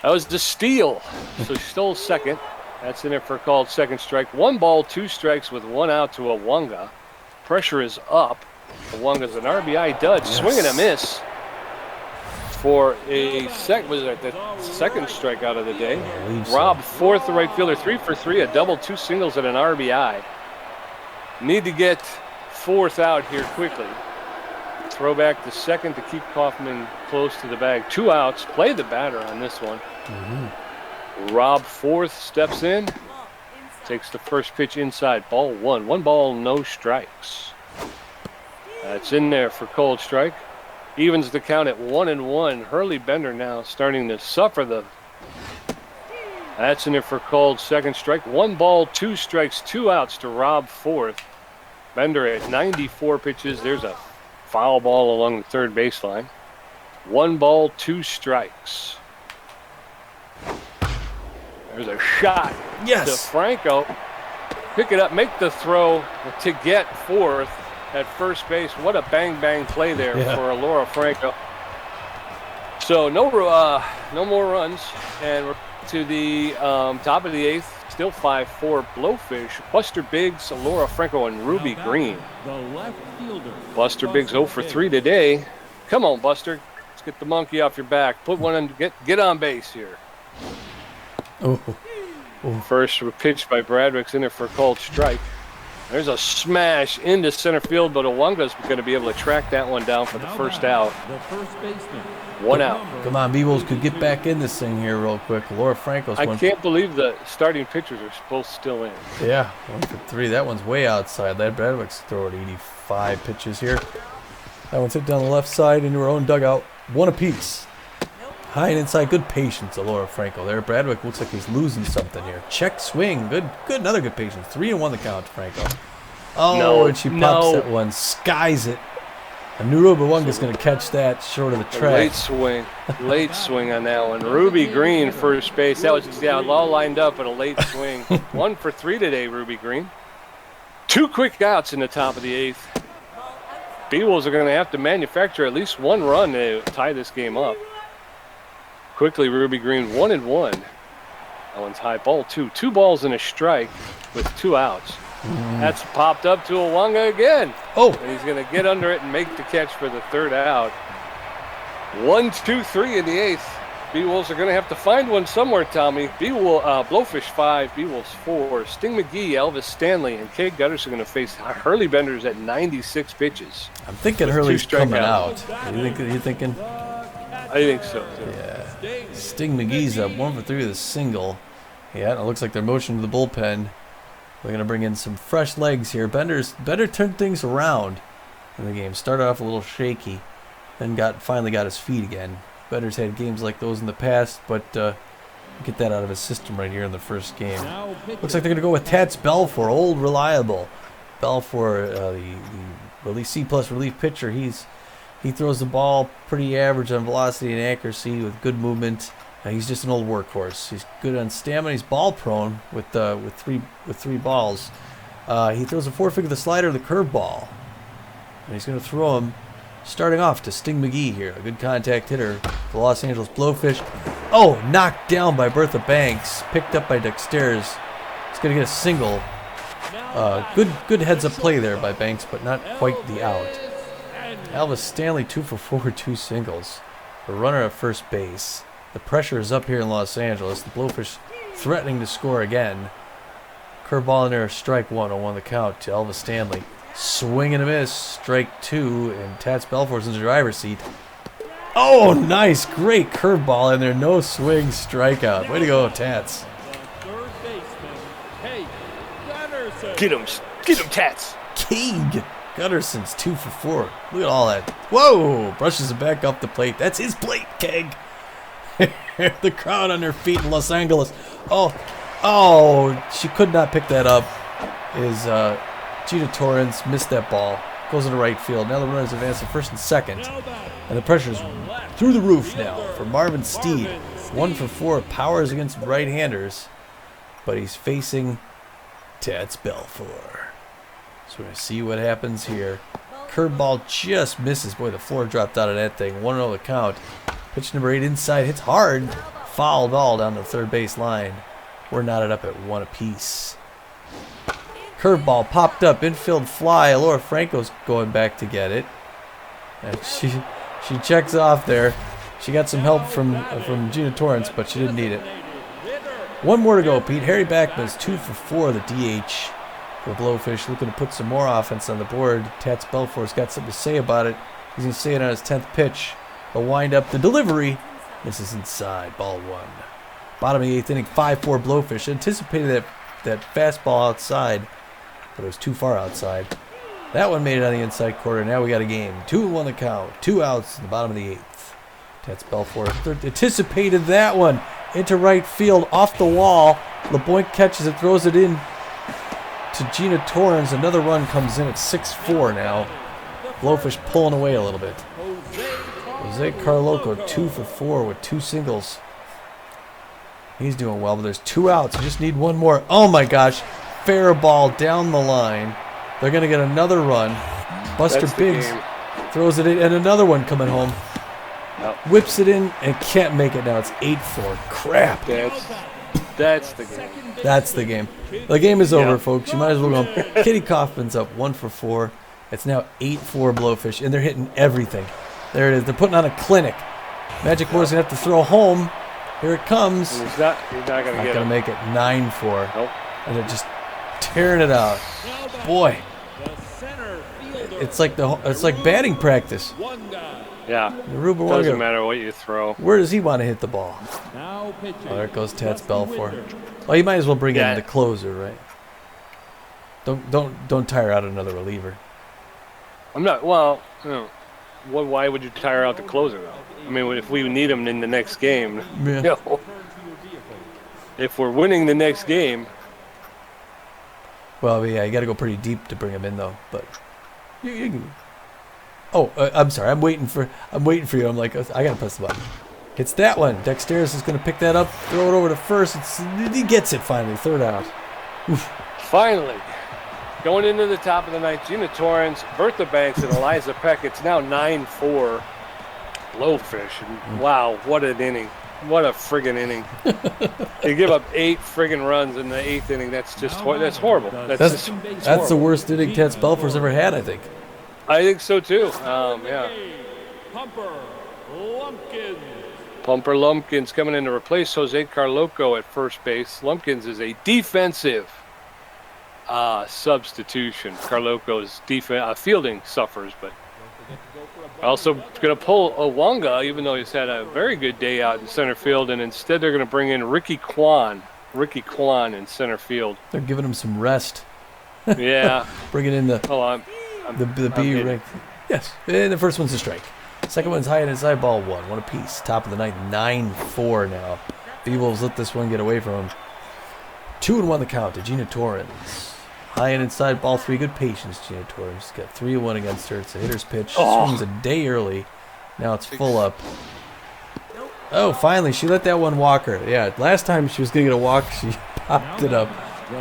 That was the steal. So she stole second. That's in it for a called second strike. 1 ball, 2 strikes with 1 out to Owunga. Pressure is up. Owunga's an RBI dud. Yes. Swing and a miss for a second strikeout of the day. Rob Fourth, the right fielder, 3 for 3, a double, 2 singles, and an RBI. Need to get Fourth out here quickly. Throw back to second to keep Kaufman close to the bag. 2 outs. Play the batter on this one. Rob Fourth steps in, takes the first pitch inside. Ball 1. 1 ball, no strikes. That's in there for cold strike. Evens the count at 1-1. Hurley Bender now starting to suffer the. That's in there for called second strike. 1 ball, 2 strikes, 2 outs to Rob Fourth. Bender at 94 pitches. There's a foul ball along the third baseline. 1 ball, 2 strikes. There's a shot. Yes. To Franco. Pick it up, make the throw to get Fourth at first base. What a bang play there for Laura Franco. So no more runs, and we're to the top of the 8th. Still 5-4 Blowfish. Buster Biggs, Laura Franco, and Ruby Green. Buster Biggs 0 for 3 today. Come on, Buster. Let's get the monkey off your back. Put one on. Get on base here. First pitch by Bradwick's in there for a called strike. There's a smash into center field, but Owunga's going to be able to track that one down for the first out. 1 out. Come on, Beewolves could get back in this thing here real quick. Laura Franco's I can't believe the starting pitchers are both still in. Yeah, 1 for 3. That one's way outside. That Bradwick's throwing 85 pitches here. That one's hit down the left side into her own dugout. 1 apiece. High and inside, good patience, Laura Franco there. Bradwick looks like he's losing something here. Check swing, good, another good patience. 3-1 the count, Franco. Oh, No, and she pops that one, skies it. And Nurubuwanga's going to catch that short of the track. Late swing on that one. Ruby Green, first base. That was all lined up in a late swing. 1 for 3 today, Ruby Green. 2 quick outs in the top of the 8th. Beewolves are going to have to manufacture at least 1 run to tie this game up. Quickly, Ruby Green 1-1. That one's high, ball 2. 2 balls and a strike with 2 outs. That's popped up to Uwanga again. Oh. And he's going to get under it and make the catch for the 3rd out. 1, 2, 3 in the 8th. Beewolves are going to have to find one somewhere, Tommy. Blowfish 5, Beewolves 4. Sting McGee, Elvis Stanley, and Kay Gutters are going to face Hurley Benders at 96 pitches. I'm thinking Hurley's coming out. You thinking? I think so, too. Yeah. Sting McGee's up 1 for 3 with a single. Yeah, it looks like they're motioning to the bullpen. We're going to bring in some fresh legs here. Bender turned things around in the game. Started off a little shaky, then finally got his feet again. Bender's had games like those in the past, but get that out of his system right here in the first game. Looks like they're going to go with Tats Belfour, old reliable. Belfour, the C-plus relief pitcher. He throws the ball pretty average on velocity and accuracy with good movement. He's just an old workhorse. He's good on stamina. He's ball prone with three balls. He throws a 4-figure the slider, the curveball, and he's going to throw him. Starting off to Sting McGee here, a good contact hitter. The Los Angeles Blowfish. Oh, knocked down by Bertha Banks. Picked up by Dexter's. He's going to get a single. Good heads-up play there by Banks, but not quite the out. Elvis Stanley 2 for 4 with 2 singles. A runner at first base. The pressure is up here in Los Angeles. The Blowfish threatening to score again. Curveball in there, strike 1 on 1 the count to Elvis Stanley. Swing and a miss, strike 2, and Tats Belfour's in the driver's seat. Oh, nice, great curveball in there, no swing, strikeout. Way to go, Tats. Third baseman, Kay Gunnarsson. Get him, Tats. Keeg Gutterson's 2 for 4. Look at all that. Whoa, brushes it back up the plate. That's his plate, Keg. The crowd on their feet in Los Angeles. Oh, she could not pick that up. Gina Torrance missed that ball. Goes into right field. Now the runners advance to first and second. And the pressure's through the roof now for Marvin Steed. 1 for 4 powers against right-handers. But he's facing Tats Belfour. So we're going to see what happens here. Curveball just misses. Boy, the floor dropped out of that thing. 1-0 the count. Pitch number 8 inside. Hits hard. Foul ball down the third base line. We're knotted up at 1 apiece. Curveball popped up. Infield fly. Laura Franco's going back to get it. And she checks off there. She got some help from Gina Torrance, but she didn't need it. 1 more to go, Pete. Harry Backman's 2 for 4, the DH. The Blowfish looking to put some more offense on the board. Tats Belfour's got something to say about it. He's going to say it on his 10th pitch. The wind up, the delivery. This is inside, ball 1. Bottom of the 8th inning, 5-4 Blowfish. Anticipated that fastball outside, but it was too far outside. That one made it on the inside corner. Now we got a game. 2-1 the count. 2 outs in the bottom of the 8th. Tats Belfour anticipated that one. Into right field, off the wall. LeBoink catches it, throws it in to Gina Torrance. Another run comes in at 6-4 now. Blowfish pulling away a little bit. Jose Carloco 2 for 4 with 2 singles. He's doing well, but there's 2 outs. You just need 1 more. Oh my gosh. Fair ball down the line. They're going to get another run. Buster Biggs throws it in, and another one coming home. Yep. Whips it in and can't make it now. It's 8-4. Crap. That's the game. That's the game. The game is over, folks. You might as well go home. Kitty Kaufman's up 1 for 4. It's now 8-4 Blowfish, and they're hitting everything. There it is. They're putting on a clinic. Magic Moore's going to have to throw home. Here it comes. And he's not going to make it 9-4. Nope. And they're just tearing it out. Boy. It's like batting practice. Yeah. Doesn't matter what you throw. Where does he want to hit the ball? Oh, there goes Tats Belfour. Well, you might as well bring in the closer, right? Don't tire out another reliever. I'm not. Well, no. why would you tire out the closer, though? I mean, if we need him in the next game, Yeah. you know, if we're winning the next game. Well, yeah, you got to go pretty deep to bring him in, though. But you can. Oh, I'm sorry. I'm waiting for you. I'm like, I gotta press the button. It's that one. Dexterous is gonna pick that up, throw it over to first. He gets it finally. Third out. Oof. Finally, going into the top of the ninth, Gina Torrance, Bertha Banks, and Eliza Peck. It's now 9-4. Blowfish. And wow, what an inning. What a friggin' inning. You give up 8 friggin' runs in the 8th inning. That's just that's horrible. That's the worst inning Tats Belfour's ever had, I think. I think so too. Yeah. Pumper Lumpkins. Pumper Lumpkins coming in to replace Jose Carloco at first base. Lumpkins is a defensive substitution. Carloco's fielding suffers, but also going to pull Owanga, even though he's had a very good day out in center field, and instead they're going to bring in Ricky Kwan in center field. They're giving him some rest. Yeah. Bringing in the B hitting. rank. Yes, and the first one's a strike. Second one's high and inside, ball one apiece. Top of the ninth, 9-4 now. Beewolves let this one get away from him. 2-1 the count to Gina Torrance. High and inside, ball 3. Good patience, Gina Torrance. Got 3-1 against her. It's a hitter's pitch. Swings a day early. Now it's full up. Oh, finally, she let that one walk her. Yeah, last time she was going to get a walk, she popped it up.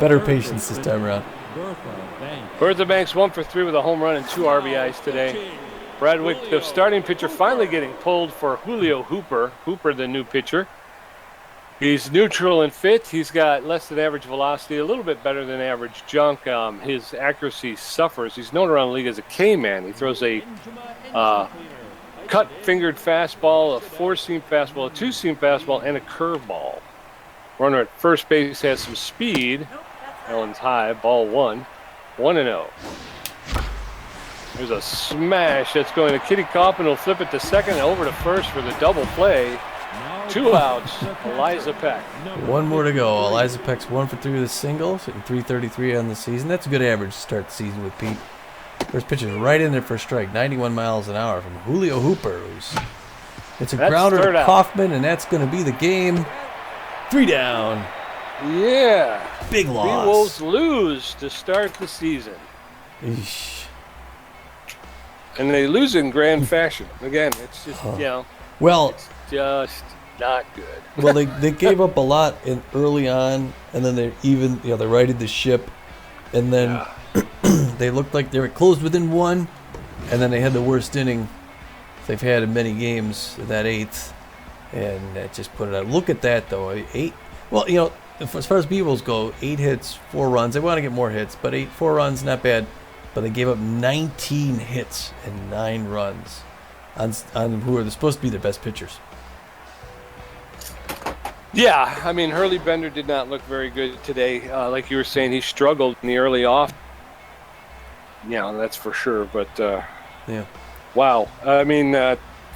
Better patience this time around. Bertha Banks 1 for 3 with a home run and 2 RBIs today. Bradwick, the starting pitcher, finally getting pulled for Julio Hooper. Hooper, the new pitcher. He's neutral and fit. He's got less than average velocity, a little bit better than average junk. His accuracy suffers. He's known around the league as a K-man. He throws a cut-fingered fastball, a 4-seam fastball, a 2-seam fastball, and a curveball. Runner at first base has some speed. That one's high, ball 1. 1-0. There's a smash that's going to Kitty Kaufman. Will flip it to second, over to first for the double play. 2 outs, Eliza Peck. One more to go. Eliza Peck's 1 for 3 with a single, hitting .333 on the season. That's a good average to start the season with Pete. First pitch is right in there for a strike, 91 miles an hour from Julio Hooper. It's a grounder to Kaufman, and that's going to be the game. 3 down. Yeah. Big loss. Beewolves lose to start the season. Eesh. And they lose in grand fashion. Again, it's just, Well, it's just not good. Well, they gave up a lot early on, and then they righted the ship, and then they looked like they were closed within 1, and then they had the worst inning they've had in many games, that 8th, and that just put it out. Look at that, though. 8. Well, as far as Beewolves go, 8 hits, 4 runs. They want to get more hits, but 4 runs, not bad. But they gave up 19 hits and 9 runs on who are supposed to be their best pitchers. Yeah, I mean, Hurley Bender did not look very good today. Like you were saying, he struggled in the early off. Yeah, that's for sure. But, wow. I mean,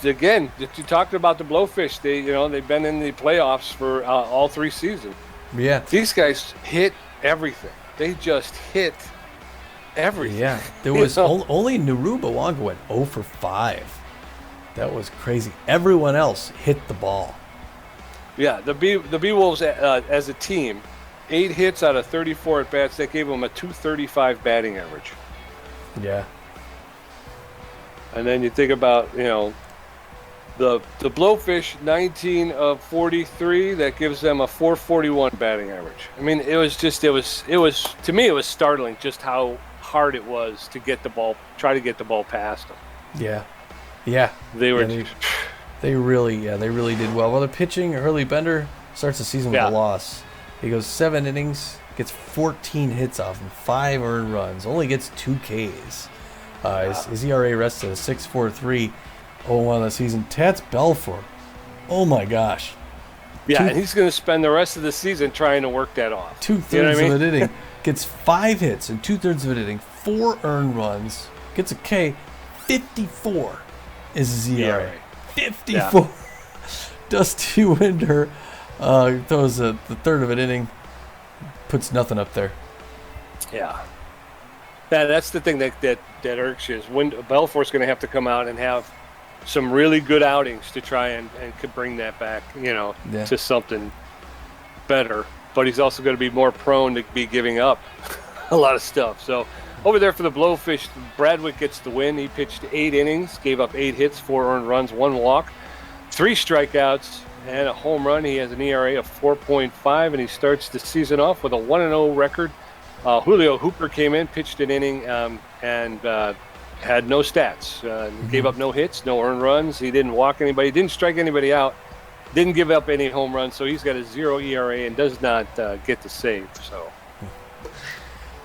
again, you talked about the Blowfish. They've been in the playoffs for all 3 seasons. Yeah. These guys hit everything. They just hit everything. Yeah. There was only Naruba Wanga went 0 for 5. That was crazy. Everyone else hit the ball. Yeah, the Beewolves as a team, 8 hits out of 34 at bats. That gave them a .235 batting average. Yeah. And then you think about the Blowfish, 19 of 43. That gives them a .441 batting average. I mean, it was to me it was startling just how hard it was to get the ball, try to get the ball past them. Yeah. Yeah. They were. They really did well. Well, the pitching, Hurley Bender starts the season with a loss. He goes 7 innings, gets 14 hits off him, 5 earned runs, only gets 2 Ks. His ERA rests at a 6.43, 0-1 the season. Tats Belfour, oh my gosh. Yeah, and he's going to spend the rest of the season trying to work that off. 2/3 of an inning, gets 5 hits and 2/3 of an inning, 4 earned runs, gets a K, 54 is his ERA. 54. Yeah. Dusty Winder throws the third of an inning, puts nothing up there. Yeah. That's the thing that irks you is when Belfour's going to have to come out and have some really good outings to try and could bring that back, to something better. But he's also going to be more prone to be giving up a lot of stuff. So over there for the Blowfish, Bradwick gets the win. He pitched 8 innings, gave up 8 hits, 4 earned runs, 1 walk, 3 strikeouts, and a home run. He has an ERA of 4.5, and he starts the season off with a 1-0 record. Julio Hooper came in, pitched an inning, and had no stats. Gave up no hits, no earned runs. He didn't walk anybody, didn't strike anybody out, didn't give up any home runs. So he's got a 0 ERA and does not get the save. So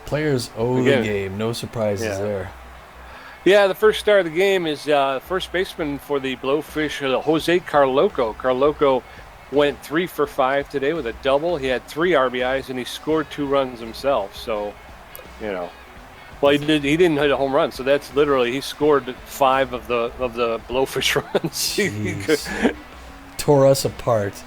players owe the game. No surprises there. Yeah, the first star of the game is first baseman for the Blowfish, Jose Carloco. Carloco went 3 for 5 today with a double. He had 3 RBIs and he scored 2 runs himself. So, well, he didn't hit a home run. So that's literally he scored 5 of the Blowfish runs. Tore us apart.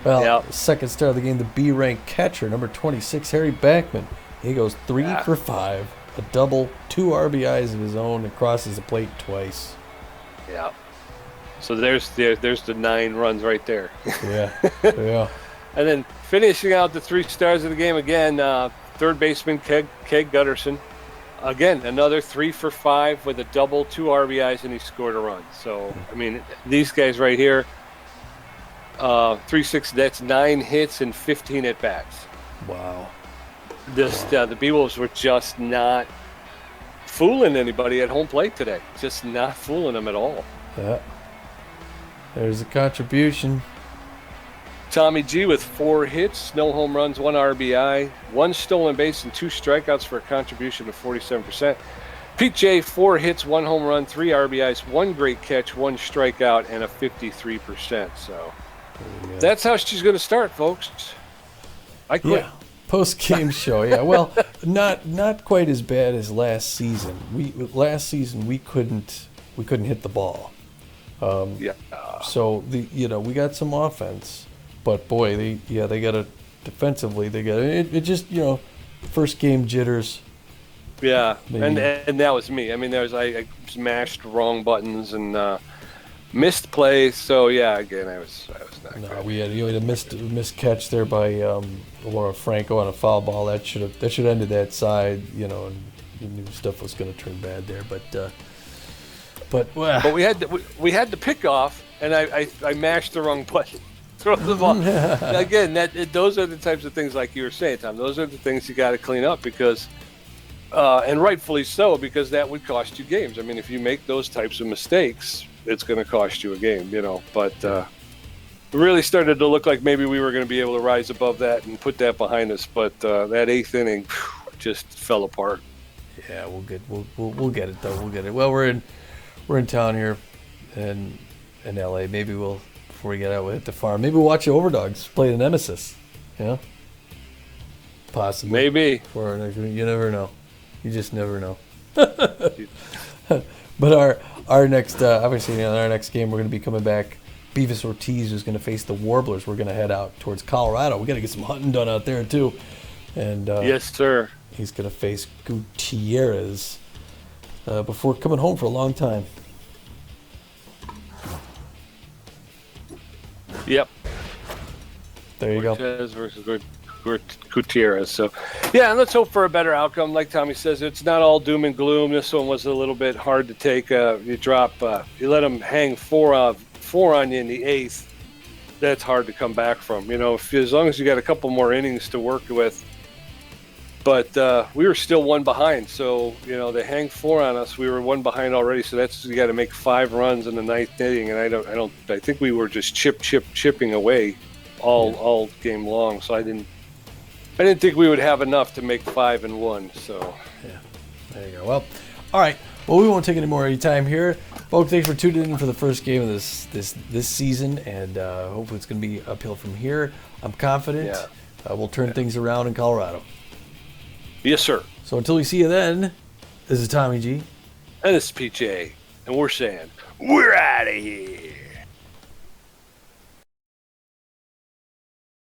Well, second star of the game, the B-ranked catcher, number 26, Harry Backman. He goes 3 for 5, a double, 2 RBIs of his own, and crosses the plate twice. Yeah. So there's the 9 runs right there. Yeah. And then finishing out the 3 stars of the game again, third baseman Keg Gutterson. Again, another 3 for 5 with a double, 2 RBIs, and he scored a run. So, I mean, these guys right here, 3-6, that's 9 hits and 15 at-bats. Wow. The Beewolves were just not fooling anybody at home plate today. Just not fooling them at all. Yeah. There's a contribution. Tommy G with 4 hits, no home runs, 1 RBI, 1 stolen base, and 2 strikeouts for a contribution of 47%. Pete J, 4 hits, 1 home run, 3 RBIs, 1 great catch, 1 strikeout, and a 53%. So that's how she's going to start, folks. I quit. Yeah. Post-game show, yeah. Well, not quite as bad as last season. Last season we couldn't hit the ball. So we got some offense, but boy, they got to defensively. They got it just first game jitters. Yeah, Maybe. and that was me. I mean, I smashed wrong buttons and missed plays. So yeah, again, I was not. No, we had a missed catch there by Laura Franco on a foul ball. That should have ended that side. And you knew stuff was going to turn bad there, But we had the pickoff, and I mashed the wrong button. Throw the ball. Again, those are the types of things, like you were saying, Tom. Those are the things you got to clean up because, and rightfully so, because that would cost you games. I mean, if you make those types of mistakes, it's going to cost you a game, But it really started to look like maybe we were going to be able to rise above that and put that behind us. But that 8th inning just fell apart. Yeah, we'll get it though. We'll get it. Well, we're in town here in LA. Maybe before we get out, we'll hit the farm. Maybe we'll watch the Overdogs play the Nemesis. Possibly. Maybe. You never know. You just never know. But our next, obviously, in our next game, we're going to be coming back. Beavis Ortiz is going to face the Warblers. We're going to head out towards Colorado. We got to get some hunting done out there too. And yes, sir. He's going to face Gutierrez before coming home for a long time. Yep. There you go. Versus Gutierrez. So, yeah, and let's hope for a better outcome. Like Tommy says, it's not all doom and gloom. This one was a little bit hard to take. You let them hang four on you in the 8th. That's hard to come back from. As long as you got a couple more innings to work with. But we were still 1 behind, so they hang 4 on us. We were 1 behind already, so you got to make 5 runs in the 9th inning, and I think we were just chipping away all game long. So I didn't think we would have enough to make 5 and 1. So yeah, there you go. Well, all right. Well, we won't take any more of your time here, folks. Thanks for tuning in for the first game of this season, and hopefully it's going to be uphill from here. I'm confident. Yeah. We'll turn things around in Colorado. Yes, sir. So until we see you then, this is Tommy G. And this is PJ. And we're saying, we're out of here.